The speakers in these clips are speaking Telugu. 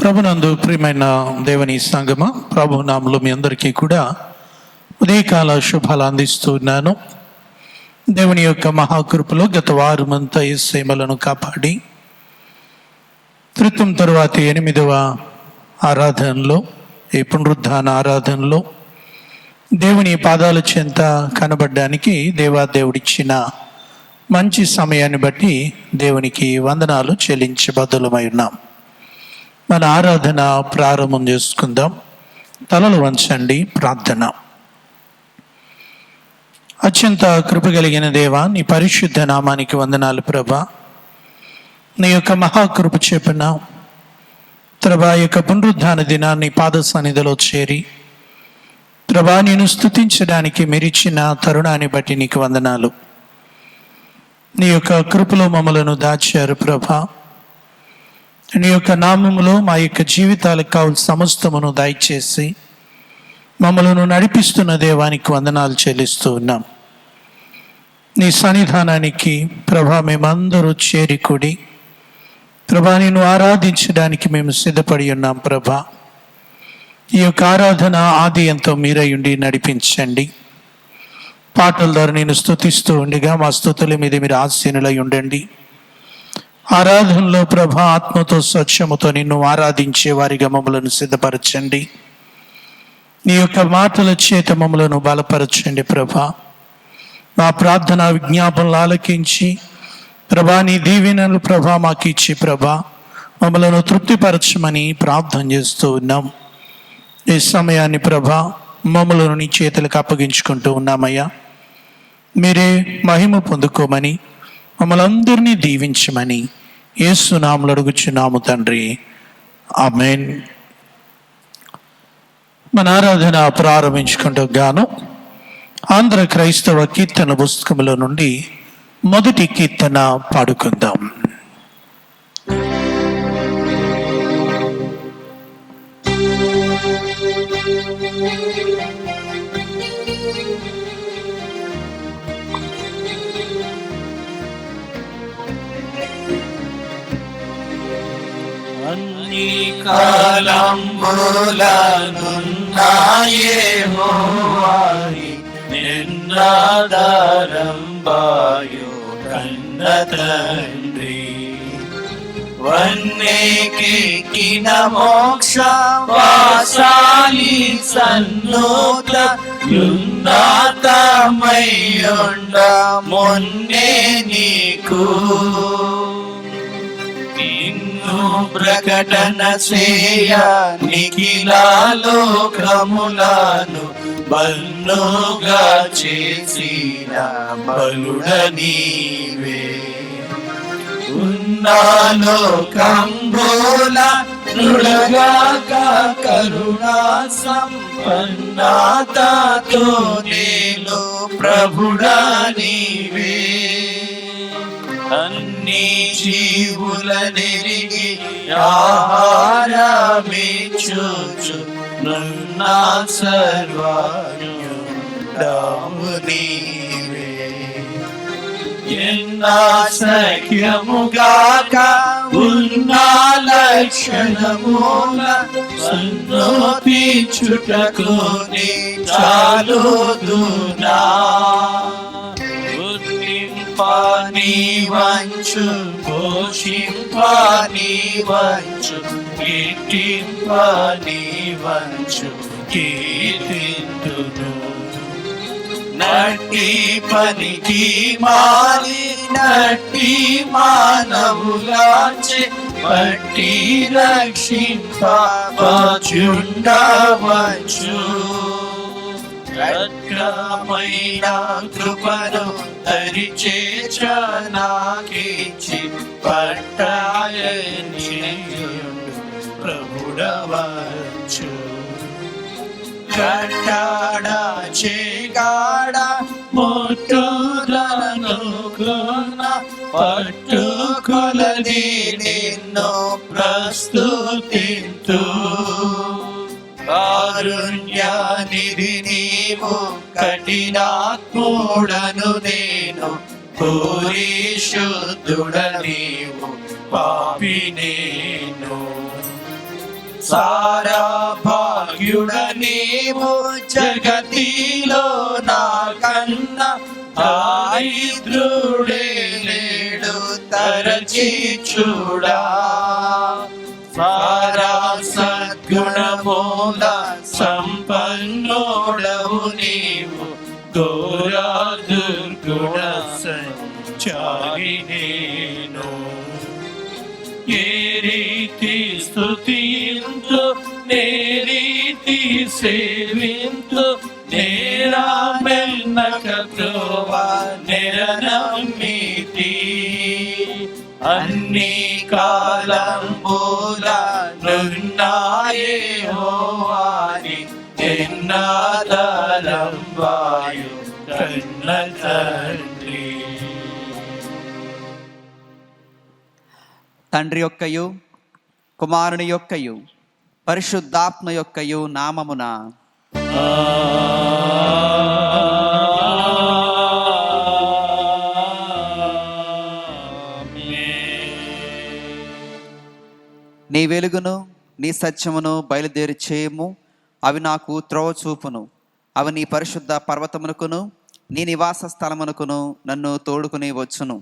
ప్రభునందు ప్రియమైన దేవుని సంగమ, ప్రభు నామములో మీ అందరికీ కూడా ఉదయకాల శుభాలు అందిస్తున్నాను. దేవుని యొక్క మహాకృపలో గత వారమంతా యేసయ్యను కాపాడి త్రిత్వం తరువాత 8వ ఆరాధనలో, ఈ పునరుద్ధాన ఆరాధనలో దేవుని పాదాల చెంత కనబడడానికి దేవాదేవుడిచ్చిన మంచి సమయాన్ని బట్టి దేవునికి వందనాలు చెల్లించబద్దులమై ఉన్నాం. మన ఆరాధన ప్రారంభం చేసుకుందాం. తలలు వంచండి, ప్రార్థన. అత్యంత కృప కలిగిన దేవా, నీ పరిశుద్ధ నామానికి వందనాలు ప్రభా. నీ యొక్క మహాకృప చెప్పిన ప్రభా యొక్క పునరుద్ధాన దినాన్ని పాద సన్నిధిలో చేరి ప్రభా నేను స్తుతించడానికి మీరిచ్చిన తరుణాన్ని బట్టి నీకు వందనాలు. నీ యొక్క కృపలో మమ్మలను దాచారు ప్రభా. నీ యొక్క నామములో మా యొక్క జీవితాలకు కావాల్సిన సమస్తమును దయచేసి మమ్మలను నడిపిస్తున్న దేవానికి వందనాలు చెల్లిస్తూ ఉన్నాం. నీ సన్నిధానానికి ప్రభా మేమందరూ చేరికుడి ప్రభా నిన్ను ఆరాధించడానికి మేము సిద్ధపడి ఉన్నాం ప్రభా. ఈ యొక్క ఆరాధన ఆది ఎంతో మీరై ఉండి నడిపించండి. పాటల ద్వారా నేను స్తుతిస్తూ ఉండగా మా స్తుతుల మీద మీరు ఆసీనులై ఉండండి. ఆరాధనలో ప్రభా ఆత్మతో స్వచ్ఛముతో నిన్ను ఆరాధించే వారిగా మమ్మలను సిద్ధపరచండి. నీ యొక్క మాటల చేత మమ్మలను బలపరచండి ప్రభా. మా ప్రార్థన విజ్ఞాపనలు ఆలకించి ప్రభా నీ దీవెనలు ప్రభా మాకు ఇచ్చి ప్రభా మమ్మలను తృప్తిపరచమని ప్రార్థన చేస్తూ ఉన్నాం. ఈ సమయాన్ని ప్రభా మమ్మలను నీ చేతులకు అప్పగించుకుంటూ ఉన్నామయ్యా. మీరే మహిమ పొందుకోమని మమ్మల్ందరినీ దీవించమని యేసు నామములో అడుగుచున్నాము తండ్రి, ఆమేన్. మన ఆరాధన ప్రారంభించుకుంటూ గాను ఆంధ్ర క్రైస్తవ కీర్తన పుస్తకములో నుండి మొదటి కీర్తన పాడుకుందాం. అన్ని కాలంబులనున్నాయేహోవాని నిన్నాదారంబాయు కన్న తండ్రి వన్నెకెక్కిన మోక్ష వాసాలి సన్నోత యున్నాతమయ్యుండ మొన్నే నీకు ప్రకటన చేయ నిఖిలాలోకములను బల్లుగా చేసిన బలుడ నీవే. ఉన్నాలోకంబోల నృడగాక కరుణా సంపన్నాతతో నేలు ప్రభుడా నీవే. అన్ని జీవులనెరిగి ఆహారమిచ్చుచు నున్నా సర్వాణ్యుడావు నీవే. ఎన్నా సఖ్యముగాక ఉన్నా లక్షణముల సన్నోపించుటకు నీ చాలుదునా. పాని వంచు పోషింపాని వంచు కీర్తింపాని వంచు కీర్తింతును. నట్టి పనికి మాలి నట్టి మానవులాచే పట్టి రక్షింపచుండవచ్చు. రత్నమైన కృపను తరిచేచనాకించి పట్టాయని ప్రభుడవచ్చు. కట్టాడ చేగాడ మొట్టులను పట్టుకొలది నిన్ను ప్రస్తుతింతు. కారుణ్యనిధి నీవు కఠినాత్ముడను నేను కోరి శుద్ధుడ నీవు పాపి నేను. సారా భాగ్యుడ నీవు జగతిలో నా కన్నా దారిద్రుడే లేడు తరచి చూడా సారా సద్గుణమూల సంపన్నోడవు నీవు ఘోర దుర్గుణ సంచారి నేను ఏ రీతి స్తుతింతు నే రీతి సేవింతు నేరా మెన్నక త్రోవా నిరనమ్మితి అన్ని కాలంబుల నున్నాయే హోవాని ఎన్నాదలం వాయు కన్న తండ్రి. తండ్రి యొక్కయు కుమారుని యొక్కయు పరిశుద్ధాత్మ యొక్కయు నామమున నీ వెలుగును నీ సత్యమును బయలుదేరి చేయము. అవి నాకు త్రోవ చూపును. అవి నీ పరిశుద్ధ పర్వతమునకును నీ నివాస స్థలమునకును నన్ను తోడుకుని వచ్చును.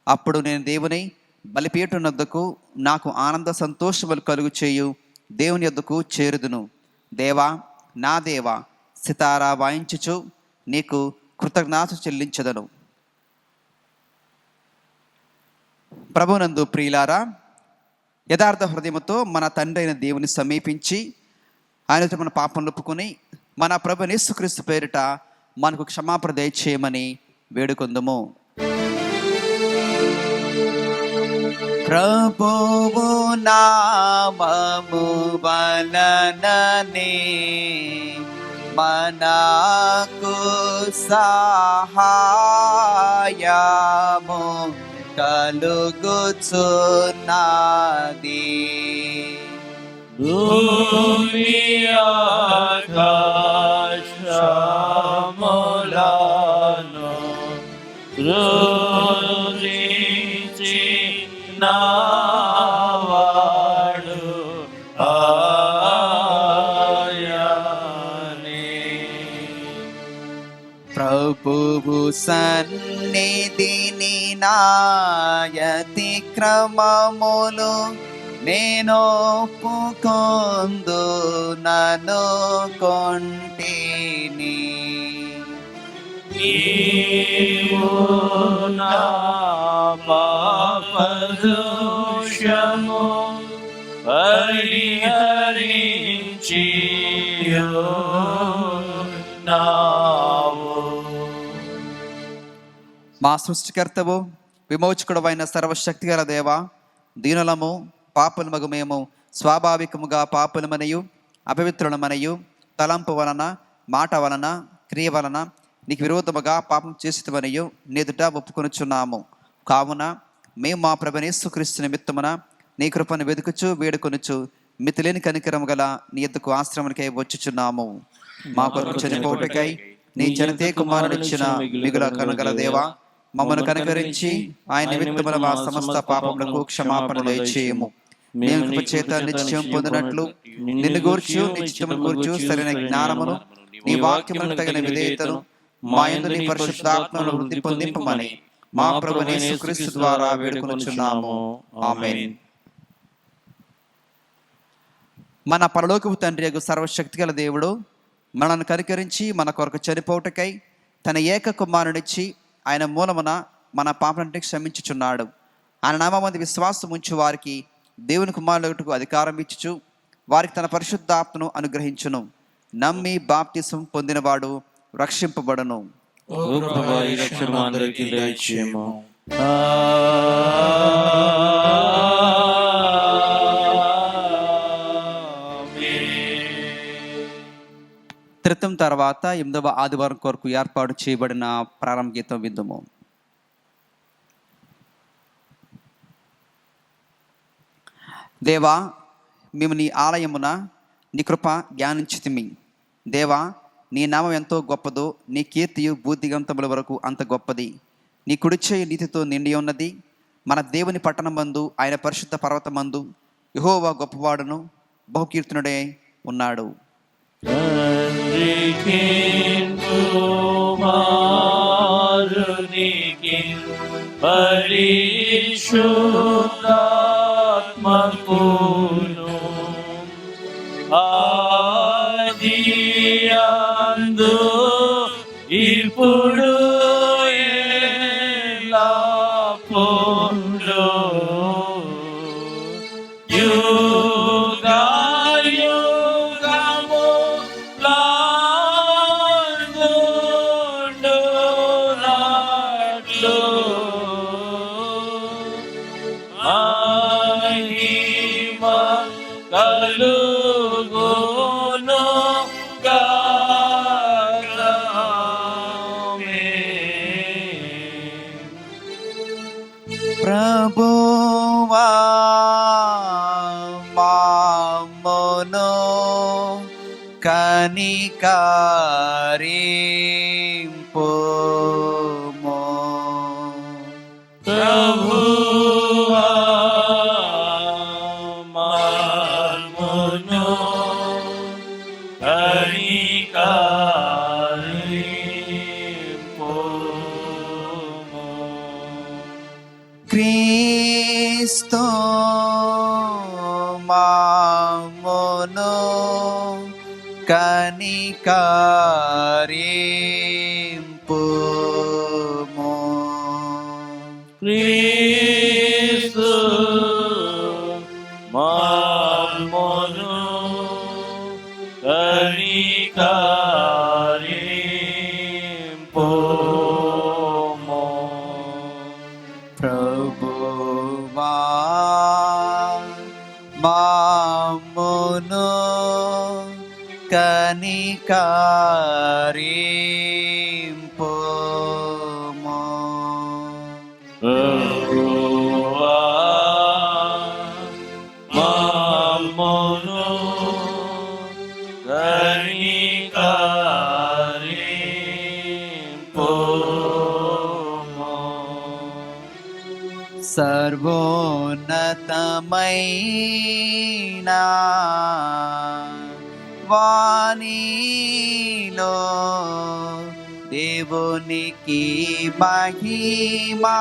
అప్పుడు నేను దేవుని బలిపీఠం వద్దకు నాకు ఆనంద సంతోషములు కలుగు చేయు దేవుని యొద్దకు చేరుదును. దేవా నా దేవా, సితారా వాయించుచు నీకు కృతజ్ఞత చెల్లించదను. ప్రభునందు ప్రియులారా, యథార్థ హృదయముతో మన తండ్రి అయిన దేవుని సమీపించి ఆయనతో మన పాపం ఒప్పుకొని మన ప్రభు యేసుక్రీస్తు పేరిట మనకు క్షమాపణ దయచేయమని వేడుకొందుము. ప్రభువు నామము వలననే మనకు సహాయము కలుగుచున్నది. భూమి ఆకాశములను నావాడు ఆయనే. ప్రభువు సన్నిధిని నాయతి క్రమములు నేను ఒప్పుకొందు నన్ను కొంటిని. నీవు నా పాపదోషము పరిహరించియున్నావు. మా సృష్టికర్తవు విమోచకుడవైన సర్వశక్తిగల దేవా, దీనులము పాపులమగు మేము స్వాభావికముగా పాపులమనయు అపవిత్రులమనయు తలంపు వలన మాట వలన క్రియ వలన నీకు విరోధముగా పాపం చేసితమనియు నీదుట ఒప్పుకొనుచున్నాము. కావున మేము మా ప్రభువైన యేసుక్రీస్తు నిమిత్తమున నీ కృపను వెదుకుచు వేడుకొనుచు మితిలేని కనికరము గల నీ యొద్దకు ఆశ్రమానికై వచ్చుచున్నాము. మా కొరకు చనిపోవుటకై నీ జనతే కుమారుడిచ్చిన మిగుల కనుగల దేవా, మమ్మను కనికరించి ఆయన నిమిత్తమున మా సమస్త పాపములకు క్షమాపణ దయచేయము. మేము కృప చేత నిత్యం పొందినట్లు నిన్ను గూర్చు నిత్యమును గూర్చు సరైన జ్ఞానమును నీ వాక్యములకు తగిన విధేయతను మా యందు నీ పరిశుద్ధాత్మను వృద్ధి పొందింపమని మా ప్రభువైన యేసుక్రీస్తు ద్వారా వేడుకొనుచున్నాము. ఆమేన్. మన పరలోకపు తండ్రి యగు సర్వశక్తిగల దేవుడు మనల్ని కనికరించి మన కొరకు చనిపోవుటకై తన ఏక కుమారునిచ్చి ఆయన మూలమున మన పాపనంటే క్షమించుచున్నాడు. ఆయన నామమందు విశ్వాసం ఉంచు వారికి దేవుని కుమారులకు అధికారం ఇచ్చుచు వారికి తన పరిశుద్ధాత్మను అనుగ్రహించును. నమ్మి బాప్తిసం పొందినవాడు రక్షింపబడును. త్రితం తర్వాత 8వ ఆదివారం కొరకు ఏర్పాటు చేయబడిన ప్రారంభ గీతం విందుము. దేవా, మేము నీ ఆలయమున నీ కృప ధ్యానించితిమి. దేవా, నీ నామం ఎంతో గొప్పదో, నీ కీర్తియు బుద్ధిగంతముల వరకు అంత గొప్పది. నీ కుడిచేయి నీతితో నిండి ఉన్నది. మన దేవుని పట్టణమందు ఆయన పరిశుద్ధ పర్వతమందు యెహోవా గొప్పవాడును బహుకీర్తనుడే ఉన్నాడు. తండ్రికి కుమారునికి పరిశుద్ధాత్మకును ఆదియందు ఇప్పుడు ఎల్లప్పుడూ యుగాయుగములందుండునట్లు మహిమ కలుగును గాక. ప్రభువా మమ్మును కనికరింపుము. ప్రభువా మమ్మును కనికరింపుము. క్రీస్తు మమ్మును కనికరింపుము. క్రీస్తు మమ్మును కనికరింపుము. ప్రభువా మమ్మును కనికరింపుము. ప్రభువా మమ్మును కనికరింపుము. సర్వోన్నతమైన వాణిలో దేవునికి మహిమా.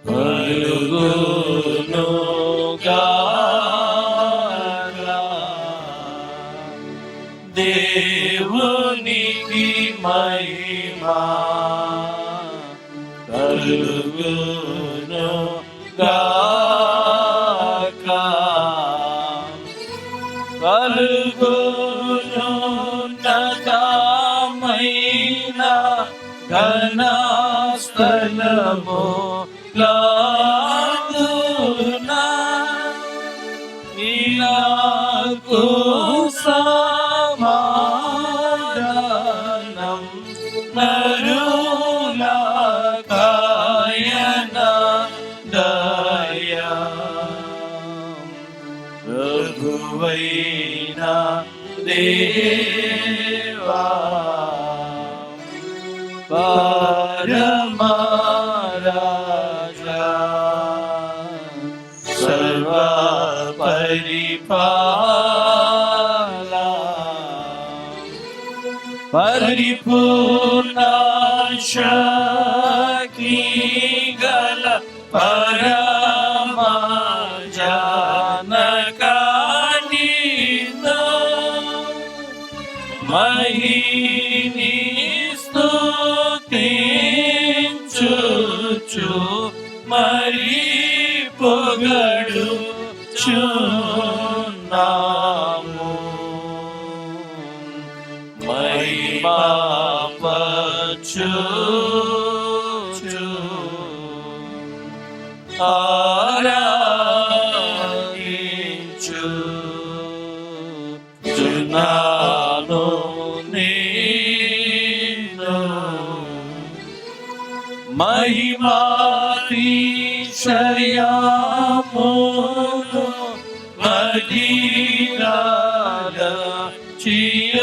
కలుగును గాక. దేవునికి మహిమా కలుగును గాక. కలుగును ఉన్నతమైన ఘనస్థలము లాగునా ఇలాకు సమాధానం నరుల కాయన దయా. ప్రభువైన దేవా పరమరాజా సర్వ పరిపాలా పరిపూర్ణ శక్తి గల పరమ జానకానిదో మహిని స్తుతించుచు మరి పొగడుచున్నాము. మహిమపరచుచు ఆరాధించుచున్నాను నిన్ను. మహిమాతిశయమును మదిరాల చియోనికు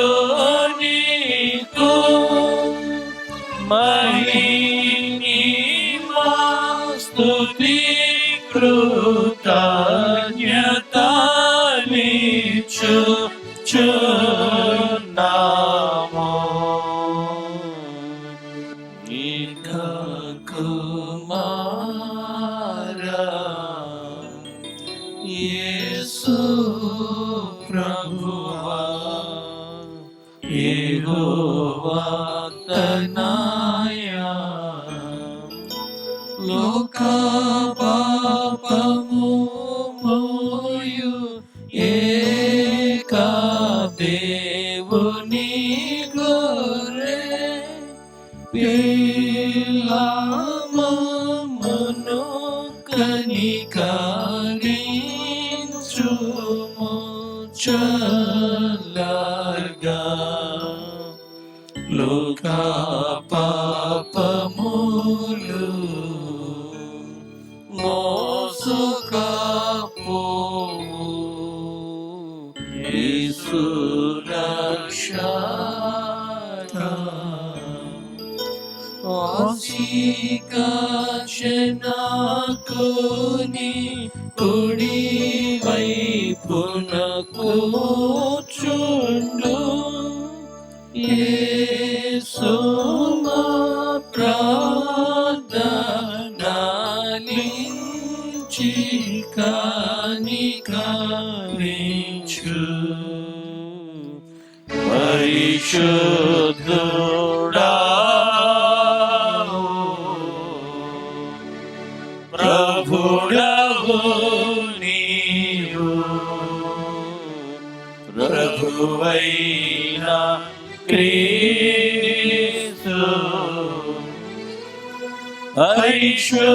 మహిమా స్తుతి కృతజ్ఞత వేడుచుచున్నాము. ఇక కుమారా యేసు ప్రభువా, యెహోవా తనయా, లోక పాపము మోయు ఏకా దేవుని గొర్రె పిల్లమమును కనికరించుము చల్లగా, లోక పాపములు మోసుకపోవు యేసు రక్షక. ఆశికాశనాకుని కుడి వైపున కూర్చుండు యేసు మా ప్రార్థనలించి కనికరించు. పరిశుద్ధుడా ప్రభుడవు నీవు, ప్రభువైన క్రీస్తు, పరిశుద్ధాత్మతో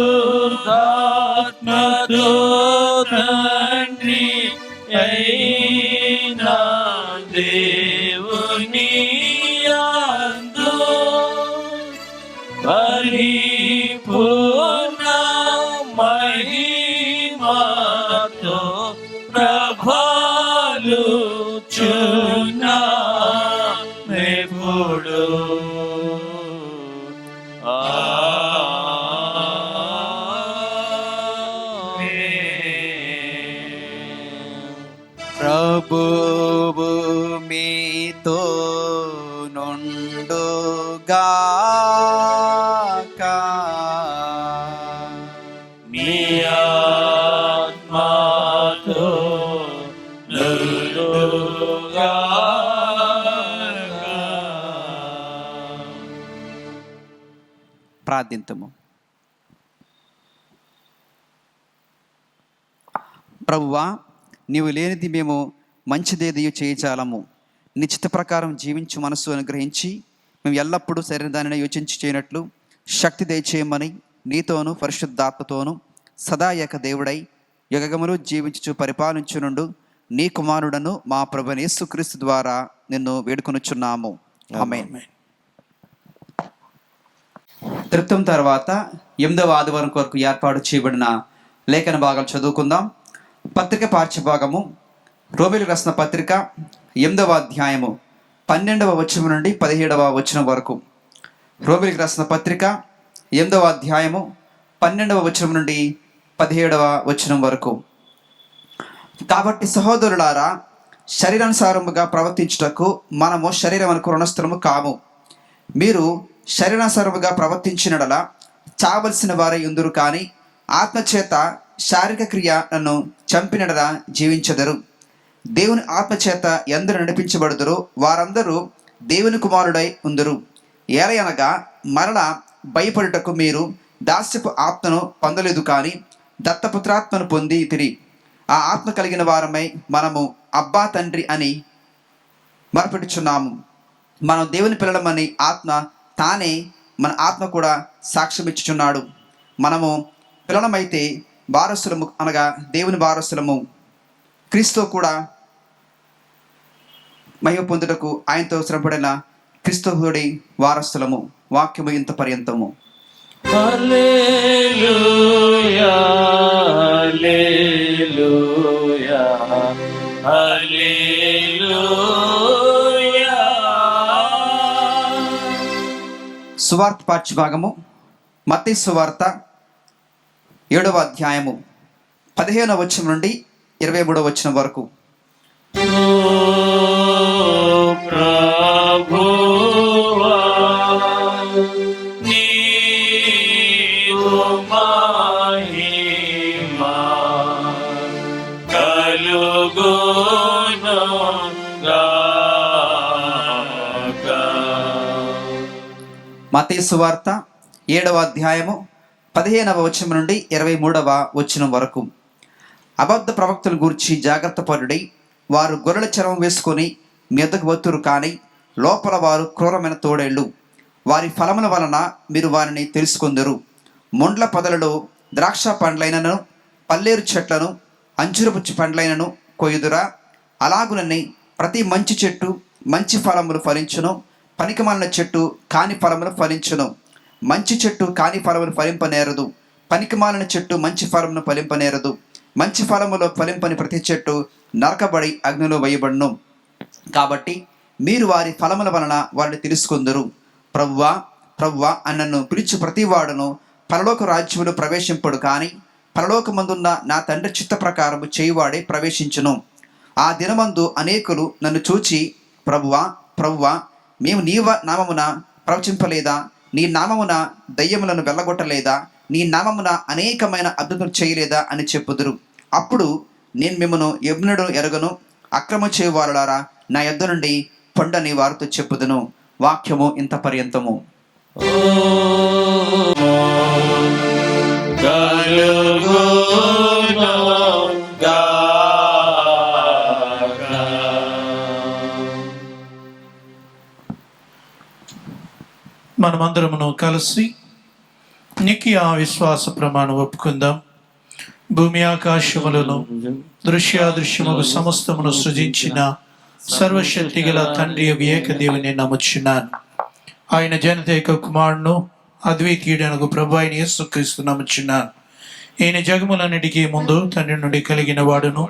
తండ్రి అయిన దేవుని యందు పరిపూర్ణ మహిమతో ప్రభాలుచున్నామెప్పుడు. ప్రభువు మీతో నుండుగాక. మీ ఆత్మతో ప్రార్థింతుము. ప్రభువా, నీవు లేనిది మేము మంచిదేది చేయజాలము. నిశ్చిత ప్రకారం జీవించు మనస్సు అనుగ్రహించి మేము ఎల్లప్పుడూ సరైన దానిని యోచించి చేయనట్లు శక్తి దయచేయమని నీతోనూ పరిశుద్ధాత్మతోనూ సదా ఏక దేవుడై యుగములు జీవించుచు పరిపాలించునుండు నీ కుమారుడను మా ప్రభువైన యేసుక్రీస్తు ద్వారా నిన్ను వేడుకొనుచున్నాము. ఆమేన్. తృప్తం తర్వాత 8వ ఆదివారం కొరకు ఏర్పాటు చేయబడిన లేఖన భాగాలు చదువుకుందాం. పత్రిక పాఠ్యభాగము రోమీయులకు రాసిన పత్రిక 8వ అధ్యాయము 12వ వచనం నుండి 17వ వచనం వరకు. రోమీయులకు రాసిన పత్రిక 8వ అధ్యాయము 12వ వచనం నుండి 17వ వచనం వరకు. కాబట్టి సహోదరులారా, శరీరానుసారముగా ప్రవర్తించుటకు మనము శరీరమునకు రుణస్థులము కాము. మీరు శరీరానుసారముగా ప్రవర్తించినడలా చావలసిన వారై ఉందురు, కానీ ఆత్మచేత శారీరక క్రియను చంపినడలా జీవించెదరు. దేవుని ఆత్మచేత ఎందరు నడిపించబడుదురు వారందరూ దేవుని కుమారుడై ఉందురు. ఏలయనగా మరలా భయపడుటకు మీరు దాస్యపు ఆత్మను పొందలేదు, కానీ దత్తపుత్రాత్మను పొంది తిరి. ఆ ఆత్మ కలిగిన వారమై మనము అబ్బా తండ్రి అని మొరపెట్టుచున్నాము. మనం దేవుని పిల్లలమని ఆత్మ తానే మన ఆత్మ కూడా సాక్ష్యం ఇచ్చుచున్నాడు. మనము పిల్లలమైతే వారసులము, అనగా దేవుని వారసులము, క్రీస్తు కూడా మహిమ పొందుటకు ఆయనతో శ్రమపడిన క్రీస్తుడి వారసులము. వాక్యము ఇంత పర్యంతము. హల్లెలూయా, హల్లెలూయా, హల్లెలూయా. సువార్త పాఠ్యభాగము మత్తయి సువార్త 7వ అధ్యాయము 15వ వచనం నుండి 23వ వచనం వరకు. ఓ ప్రభువా, నీవు మహిమా కలుగును గాక. మత్తయి సువార్త 7వ అధ్యాయము 15వ వచనం నుండి 23వ వచనం వరకు. అబద్ధ ప్రవక్తల గూర్చి జాగ్రత్త పరుడై వారు గొర్రెల చర్మం వేసుకొని మెదకు వత్తురు కానీ లోపల వారు క్రూరమైన తోడేళ్ళు. వారి ఫలముల వలన మీరు వారిని తెలుసుకొందరు. ముండ్ల పొదలలో ద్రాక్ష పండ్లైనను పల్లేరు చెట్లను అంజురపు పండ్లైనను కొయ్యుదురా? అలాగునని ప్రతి మంచి చెట్టు మంచి ఫలములు ఫలించును, పనికిమాలిన చెట్టు కాని ఫలములు ఫలించును. మంచి చెట్టు కాని ఫలములు ఫలింపనేరదు, పనికిమాలిన చెట్టు మంచి ఫలమును ఫలింపనేరదు. మంచి ఫలములో ఫలింపని ప్రతి చెట్టు నరకబడి అగ్నిలో వేయబడును. కాబట్టి మీరు వారి ఫలముల వలన వారిని తెలుసుకుందరు. ప్రభువా ప్రభువా అని నన్ను పిలిచి ప్రతివాడును పరలోక రాజ్యములో ప్రవేశింపడు, కానీ పరలోకమందున్న నా తండ్రి చిత్త ప్రకారము చేయువాడే ప్రవేశించును. ఆ దినమందు అనేకులు నన్ను చూచి, ప్రభువా ప్రభువా, మేము నీ నామమున ప్రవచింపలేదా? నీ నామమున దయ్యములను వెళ్ళగొట్టలేదా? నీ నామమున అనేకమైన అద్భుతం చేయలేదా అని చెప్పుదురు. అప్పుడు నేను మిమ్మను ఎన్నడూ ఎరగను, అక్రమం చేయువారులారా నా యొద్ద నుండి పొండని వారితో చెప్పుదును. వాక్యము ఇంత పర్యంతము. మనమందరమును కలిసి నికియా విశ్వాస ప్రమాణం ఒప్పుకుందాం. భూమి ఆకాశములను దృశ్యాదృశ్యముకు సమస్తమును సృజించిన సర్వశక్తి గల తండ్రి ఏక దేవుని నమ్ముచున్నాను. ఆయన జనతేక కుమారును అద్వితీయుడనగు ప్రభు అయిన యేసుక్రీస్తు నమ్ముచున్నాను. ఈయన జగములన్నిటికీ ముందు తండ్రి నుండి కలిగిన వాడును,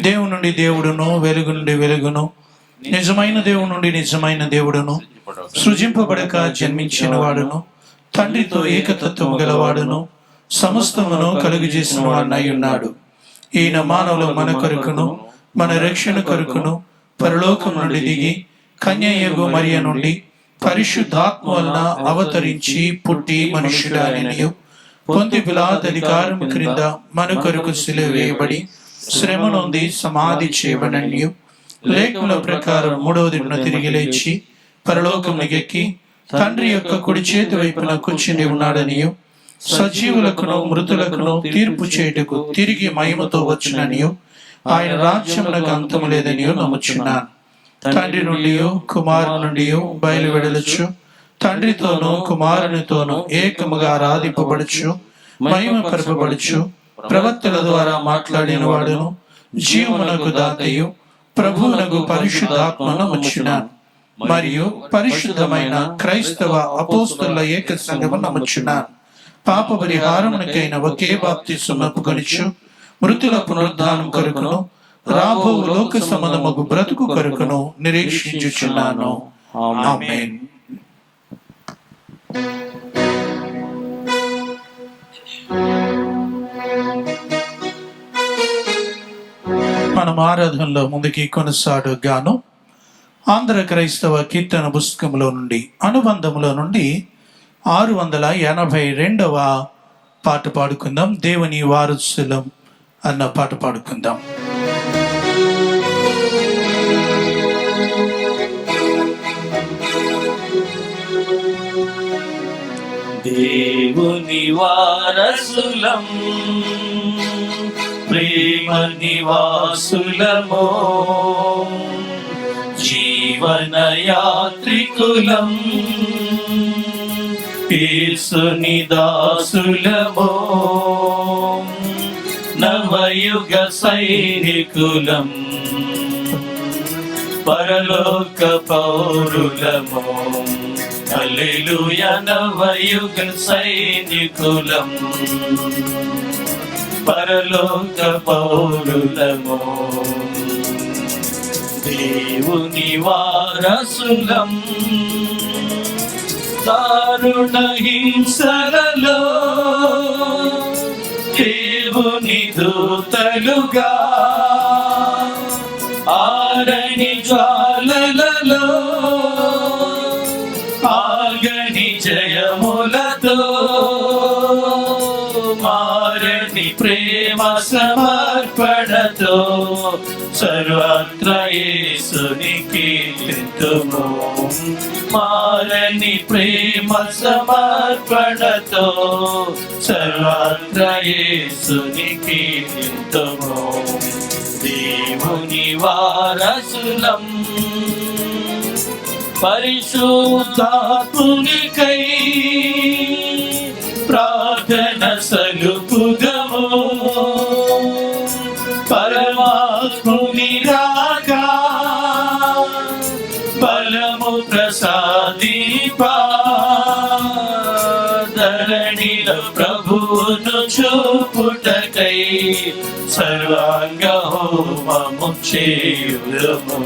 దేవుని నుండి దేవుడును, వెలుగు నుండి వెలుగును, నిజమైన దేవుని నుండి నిజమైన దేవుడును, సృజింపబడక జన్మించిన వాడును, తండ్రితో ఏకతత్వము గలవాడును, సమస్తమును కలుగు చేసిన వాడినై ఉన్నాడు. ఈయన మానవులు మన కొరకును మన రక్షణ కొరకును పరలోకం నుండి దిగి కన్యయగు మరియ నుండి పరిశుద్ధాత్మ వలన అవతరించి పుట్టి మనుష్యుడానియు పొంది పిలాతు అధికారం క్రింద మన కొరకు సిలువ వేయబడి శ్రమ నొంది సమాధి చేయబడిననియు లేఖముల ప్రకారం 3వ దినాన తిరిగి లేచి పరలోకమునకు ఎక్కి తండ్రి యొక్క కుడి చేతి వైపున కూర్చుని ఉన్నాడనియు సజీవులకును మృతులకును తీర్పు చేయుటకు తిరిగి మహిమతో వచ్చుననియు ఆయన రాజ్యమునకు అంతము లేదనియు నమ్ముచున్నాను. తండ్రి నుండి కుమారు నుండి బయలువెడలచ్చు, తండ్రితోనూ కుమారునితోనూ ఏకముగా ఆరాధింపబడుచు మహిమ పరపబడుచు ప్రవక్తల ద్వారా మాట్లాడిన వాడును జీవమునకు దాతయు ప్రభువునకు పరిశుద్ధాత్మను నమ్ముచున్నాను. మరియు పరిశుద్ధమైన క్రైస్తవ అపోస్తలుల ఏక సంఘము నమ్ముచున్నాను. పాప పరిహారమునకైన ఒకే బాప్తిస్మము ఒప్పుకొనుచు మృతుల పునరుద్ధానం కొరకును రాబో లోక సంబంధమగు బ్రతుకు కొరకును నిరీక్షించుచున్నాను. ఆమేన్. మనం ఆరాధనలో ముందుకి కొనసాగుగాను ఆంధ్ర క్రైస్తవ కీర్తన పుస్తకంలో నుండి అనుబంధంలో నుండి 682వ పాట పాడుకుందాం. దేవుని వారసులం అన్న పాట పాడుకుందాం. దేవుని వారసులం ప్రేమ నివాసులమో జీవన యాత్రికులం యేసుని దాసులమో నవయుగ సైనికులం పరలోక పౌరులమో హల్లెలూయా నవయుగ సైనికులం పరలోక పౌరులమో దేవుని వారసులం దారుణ హింసలలో దేవుని దూతలుగా ఆరని జ్వాలలలో ఆగని జయములతో మారని ప్రేమ సమర్పణతో సర్వత్ర యేసుని కీర్తింతుము. మారని ప్రేమ సమర్పణతో సర్వత్ర యేసుని కీర్తింతుము. దేవుని వారసులం పరిశుద్ధాత్మునికై ప్రార్థన సలుపుదము. పరమాత్ముని రాగా బలము ప్రసాదిపా ధరణిలో ప్రభువును చూపుటకై సర్వాంగ హోమము చేయుదము.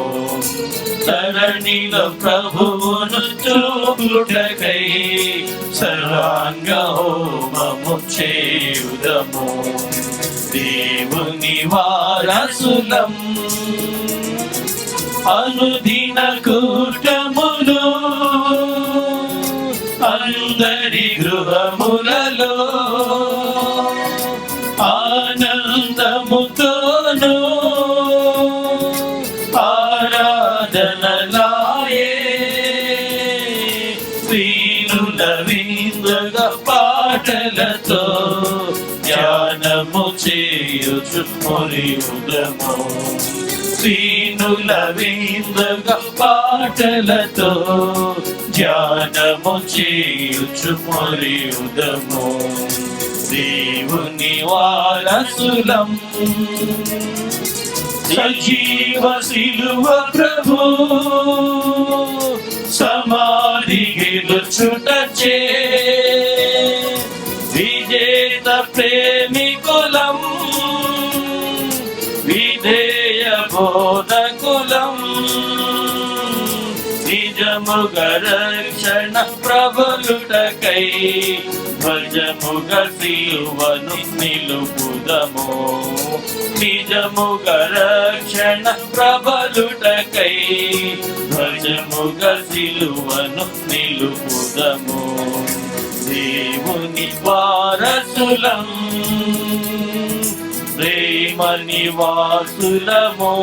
ధరణిలో ప్రభువును చూపుటకై సర్వాంగ హోమము చేయుదము. దేవుని వారసులం అనుదిన కూటములు అందరి గృహములలో ఆనందముతోను ఆరాధనలాయే వీణుల విందుగా పాటలతో ధ్యానము చేయుచు మొరియుదము. వీణుల విందుగా పాటలతో ధ్యానము చేయుచు మొరియుదము. దేవుని వారసులం సజీవ శిలువ ప్రభు సమాధి గెలుచుటచే విజేత ప్రేమికులం విధేయ బోధకులం నిజముగ రక్షణ ప్రబలుటకై ధ్వజముగ సిలువను నిలుపుదము. నిజముగ రక్షణ ప్రబలుటకై ధ్వజముగ సిలువను నిలుపుదము. దేవుని వారసులం ప్రేమ నివాసులము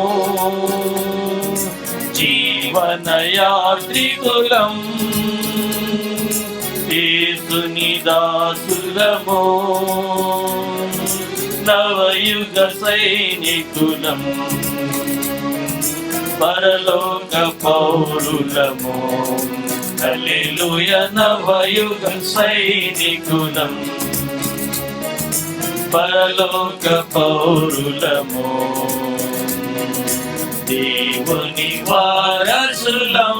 జీవన యాత్రికులం యేసుని దాసులము నవయుగ సైనికులం పరలోక పౌరులము. హల్లెలూయ నవయుగ సైనికులం పరలోక పౌరులము దేవుని వారసులం.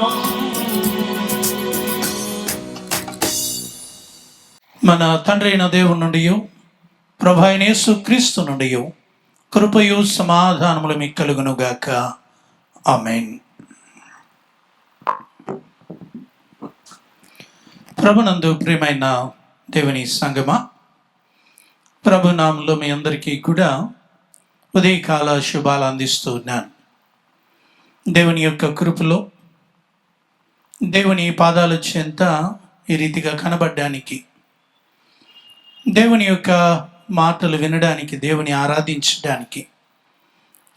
మన తండ్రి అయిన దేవుని నుండి ప్రభు అయిన యేసుక్రీస్తు నుండి కృపయు సమాధానములు మీకు కలుగును గాక. ఆమేన్. ప్రభునందు ప్రియమైన దేవుని సంగమా, ప్రభు నామంలో మీ అందరికీ కూడా ఉదయకాల శుభాలు అందిస్తూ ఉన్నాను. దేవుని యొక్క కృపలో దేవుని పాదాల చెంత ఈ రీతిగా కనబడడానికి, దేవుని యొక్క మాటలు వినడానికి, దేవుని ఆరాధించడానికి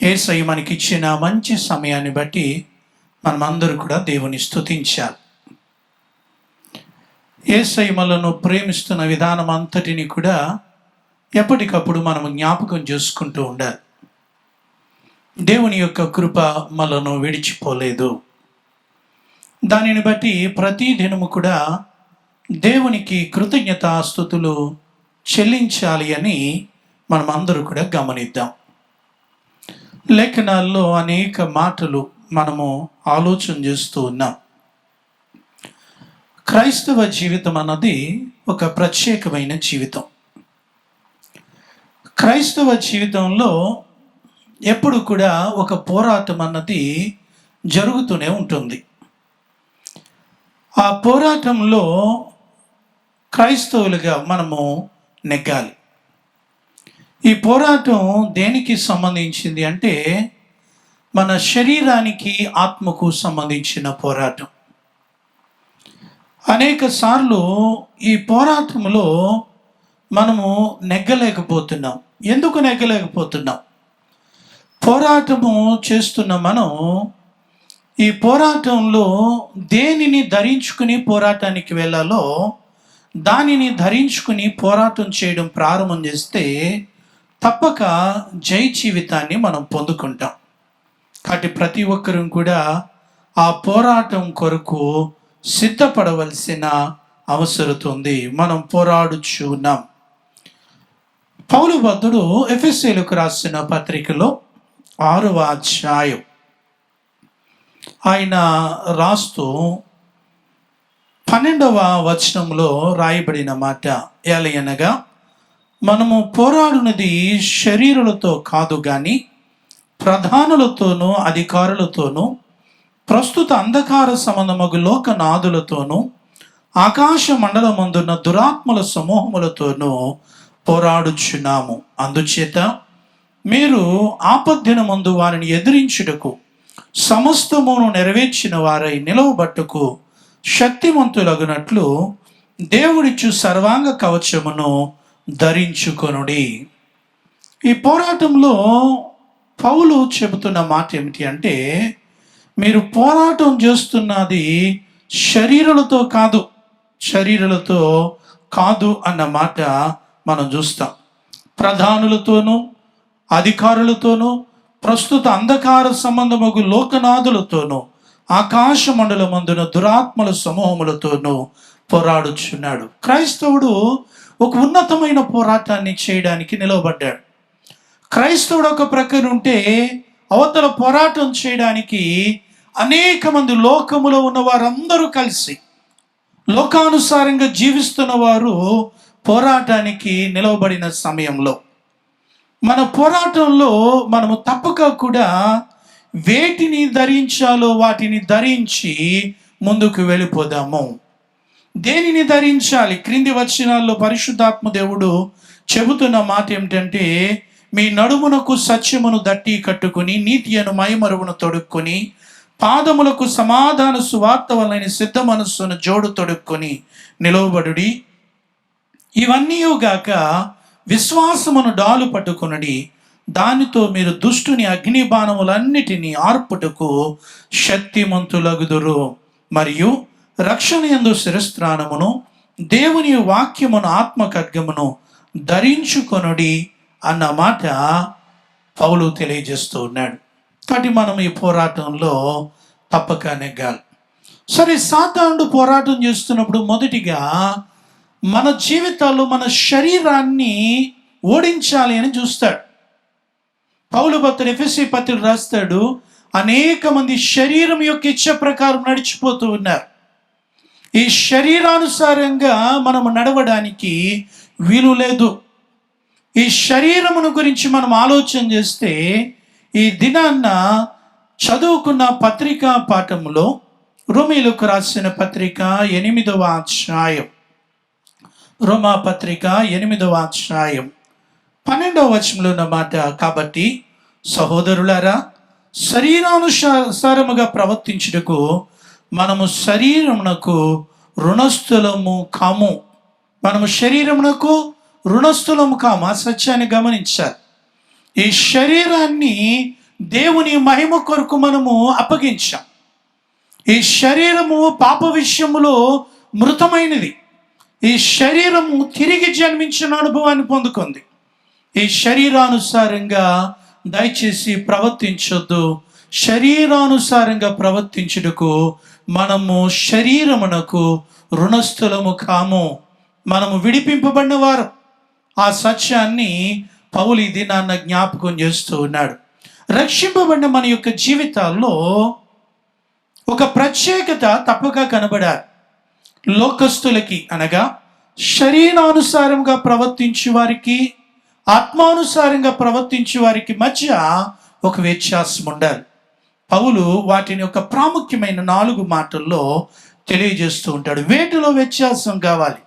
యేసయ్య మనకి ఇచ్చిన మంచి సమయాన్ని బట్టి మనమందరూ కూడా దేవుని స్తుతించాలి. యేసయ్య మనలను ప్రేమిస్తున్న విధానం అంతటిని కూడా ఎప్పటికప్పుడు మనం జ్ఞాపకం చేసుకుంటూ ఉండాలి. దేవుని యొక్క కృప మనను విడిచిపోలేదు. దానిని బట్టి ప్రతి దినము కూడా దేవునికి కృతజ్ఞతాస్తుతులు చెల్లించాలి అని మనం అందరూ కూడా గమనిద్దాం. లేఖనాల్లో అనేక మాటలు మనము ఆలోచన చేస్తూ ఉన్నాం. క్రైస్తవ జీవితం అన్నది ఒక ప్రత్యేకమైన జీవితం. క్రైస్తవ జీవితంలో ఎప్పుడు కూడా ఒక పోరాటం అన్నది జరుగుతూనే ఉంటుంది. ఆ పోరాటంలో క్రైస్తవులుగా మనము నెగ్గాలి. ఈ పోరాటం దేనికి సంబంధించింది అంటే మన శరీరానికి ఆత్మకు సంబంధించిన పోరాటం. అనేక సార్లు ఈ పోరాటంలో మనము నెగ్గలేకపోతున్నాం. ఎందుకు నెగ్గలేకపోతున్నాం? పోరాటము చేస్తున్న మనం ఈ పోరాటంలో దేనిని ధరించుకుని పోరాటానికి వెళ్ళాలో దానిని ధరించుకుని పోరాటం చేయడం ప్రారంభం చేస్తే తప్పక జై జీవితాన్ని మనం పొందుకుంటాం. కాబట్టి ప్రతి ఒక్కరూ కూడా ఆ పోరాటం కొరకు సిద్ధపడవలసిన అవసరం ఉంది. మనం పోరాడుచున్నాం. పౌలు భక్తుడు ఎఫెసీయులకు రాసిన పత్రికలో 6వ అధ్యాయం ఆయన రాస్తూ 12వ వచనంలో రాయబడిన మాట ఏలయనగా, మనము పోరాడునది శరీరులతో కాదు గాని ప్రధానులతోనూ అధికారులతోనూ ప్రస్తుత అంధకార సంబంధమగు లోకనాథులతోనూ ఆకాశ మండలమందున్న దురాత్మల సమూహములతోనూ పోరాడుచున్నాము. అందుచేత మీరు ఆపద్దినమందు వారిని ఎదిరించుటకు సమస్తమును నెరవేర్చిన వారై నిలవబట్టుకు శక్తిమంతులగునట్లు దేవుడిచ్చు సర్వాంగ కవచమును ధరించుకొనుడి. ఈ పోరాటంలో పౌలు చెబుతున్న మాట ఏమిటి అంటే, మీరు పోరాటం చేస్తున్నది శరీరాలతో కాదు అన్న మాట మనం చూస్తాం. ప్రధానులతోనూ అధికారులతోనూ ప్రస్తుత అంధకార సంబంధమగు లోకనాథులతోనూ ఆకాశ మండలమందున దురాత్మల సమూహములతోనూ పోరాడుచున్నాడు. క్రైస్తవుడు ఒక ఉన్నతమైన పోరాటాన్ని చేయడానికి నిలవబడ్డాడు. క్రైస్తవుడు ఒక ప్రక్కన ఉంటే అవతల పోరాటం చేయడానికి అనేక మంది లోకములో ఉన్న వారందరూ కలిసి లోకానుసారంగా జీవిస్తున్న వారు పోరాటానికి నిలవబడిన సమయంలో మన పోరాటంలో మనము తప్పక కూడా వేటిని ధరించాలో వాటిని ధరించి ముందుకు వెళ్ళిపోదాము. దేనిని ధరించాలి? క్రింది వచనాల్లో పరిశుద్ధాత్మ దేవుడు చెబుతున్న మాట ఏమిటంటే, మీ నడుమునకు సత్యమును దట్టి కట్టుకుని నీతి అను మైమరువును తొడుక్కొని పాదములకు సమాధాన సువార్త వలన సిద్ధ మనస్సును జోడు తొడుక్కొని నిలవబడుడి. ఇవన్నీగాక విశ్వాసమును డాలు పట్టుకొనడి. దానితో మీరు దుష్టుని అగ్ని బాణములన్నిటినీ ఆర్పుటకు శక్తిమంతులగుదురు. మరియు రక్షణ యందు శిరస్త్రాణమును దేవుని వాక్యమును ఆత్మ ఖడ్గమును ధరించుకొనుడి అన్న మాట పౌలు తెలియజేస్తూ ఉన్నాడు. కాబట్టి మనం ఈ పోరాటంలో తప్పక నెగ్గాలి. సరే, సాతానుడు పోరాటం చేస్తున్నప్పుడు మొదటిగా మన జీవితాల్లో మన శరీరాన్ని ఓడించాలి అని చూస్తాడు. పౌలు భక్తుడు ఎఫెసీ పత్రిక రాస్తాడు, అనేక మంది శరీరం యొక్క ఇచ్చ ప్రకారం నడిచిపోతూ ఉన్నారు. ఈ శరీరానుసారంగా మనము నడవడానికి వీలు లేదు. ఈ శరీరమును గురించి మనం ఆలోచన చేస్తే ఈ దినాన్న చదువుకున్న పత్రికా పాఠములో రోమీయులకు రాసిన పత్రిక 8వ అధ్యాయం, రోమా పత్రిక 8వ అధ్యాయం 12వ వచనంలో ఉన్న మాట, కాబట్టి సహోదరులారా, శరీరానుసారముగా ప్రవర్తించుటకు మనము శరీరమునకు రుణస్థులము కాము. మనము శరీరమునకు రుణస్థులము కాము. ఆ సత్యాన్ని గమనించాలి. ఈ శరీరాన్ని దేవుని మహిమ కొరకు మనము అప్పగించాం. ఈ శరీరము పాప విషయములో మృతమైనది. ఈ శరీరము తిరిగి జన్మించిన అనుభవాన్ని పొందుకుంది. ఈ శరీరానుసారంగా దయచేసి ప్రవర్తించొద్దు. శరీరానుసారంగా ప్రవర్తించుటకు మనము శరీరమునకు రుణస్థులము కాము. మనము విడిపింపబడిన వారు. ఆ సత్యాన్ని పౌలు ఈ దినాన్న జ్ఞాపకం చేస్తూ ఉన్నాడు. రక్షింపబడిన మన యొక్క జీవితాల్లో ఒక ప్రత్యేకత తప్పక కనబడాలి. లోకస్తులకి అనగా శరీరానుసారంగా ప్రవర్తించే వారికి, ఆత్మానుసారంగా ప్రవర్తించే వారికి మధ్య ఒక వ్యత్యాసం ఉండాలి. పౌలు వాటిని ఒక ప్రాముఖ్యమైన 4 మాటల్లో తెలియజేస్తూ ఉంటాడు. వేటిలో వ్యత్యాసం కావాలి?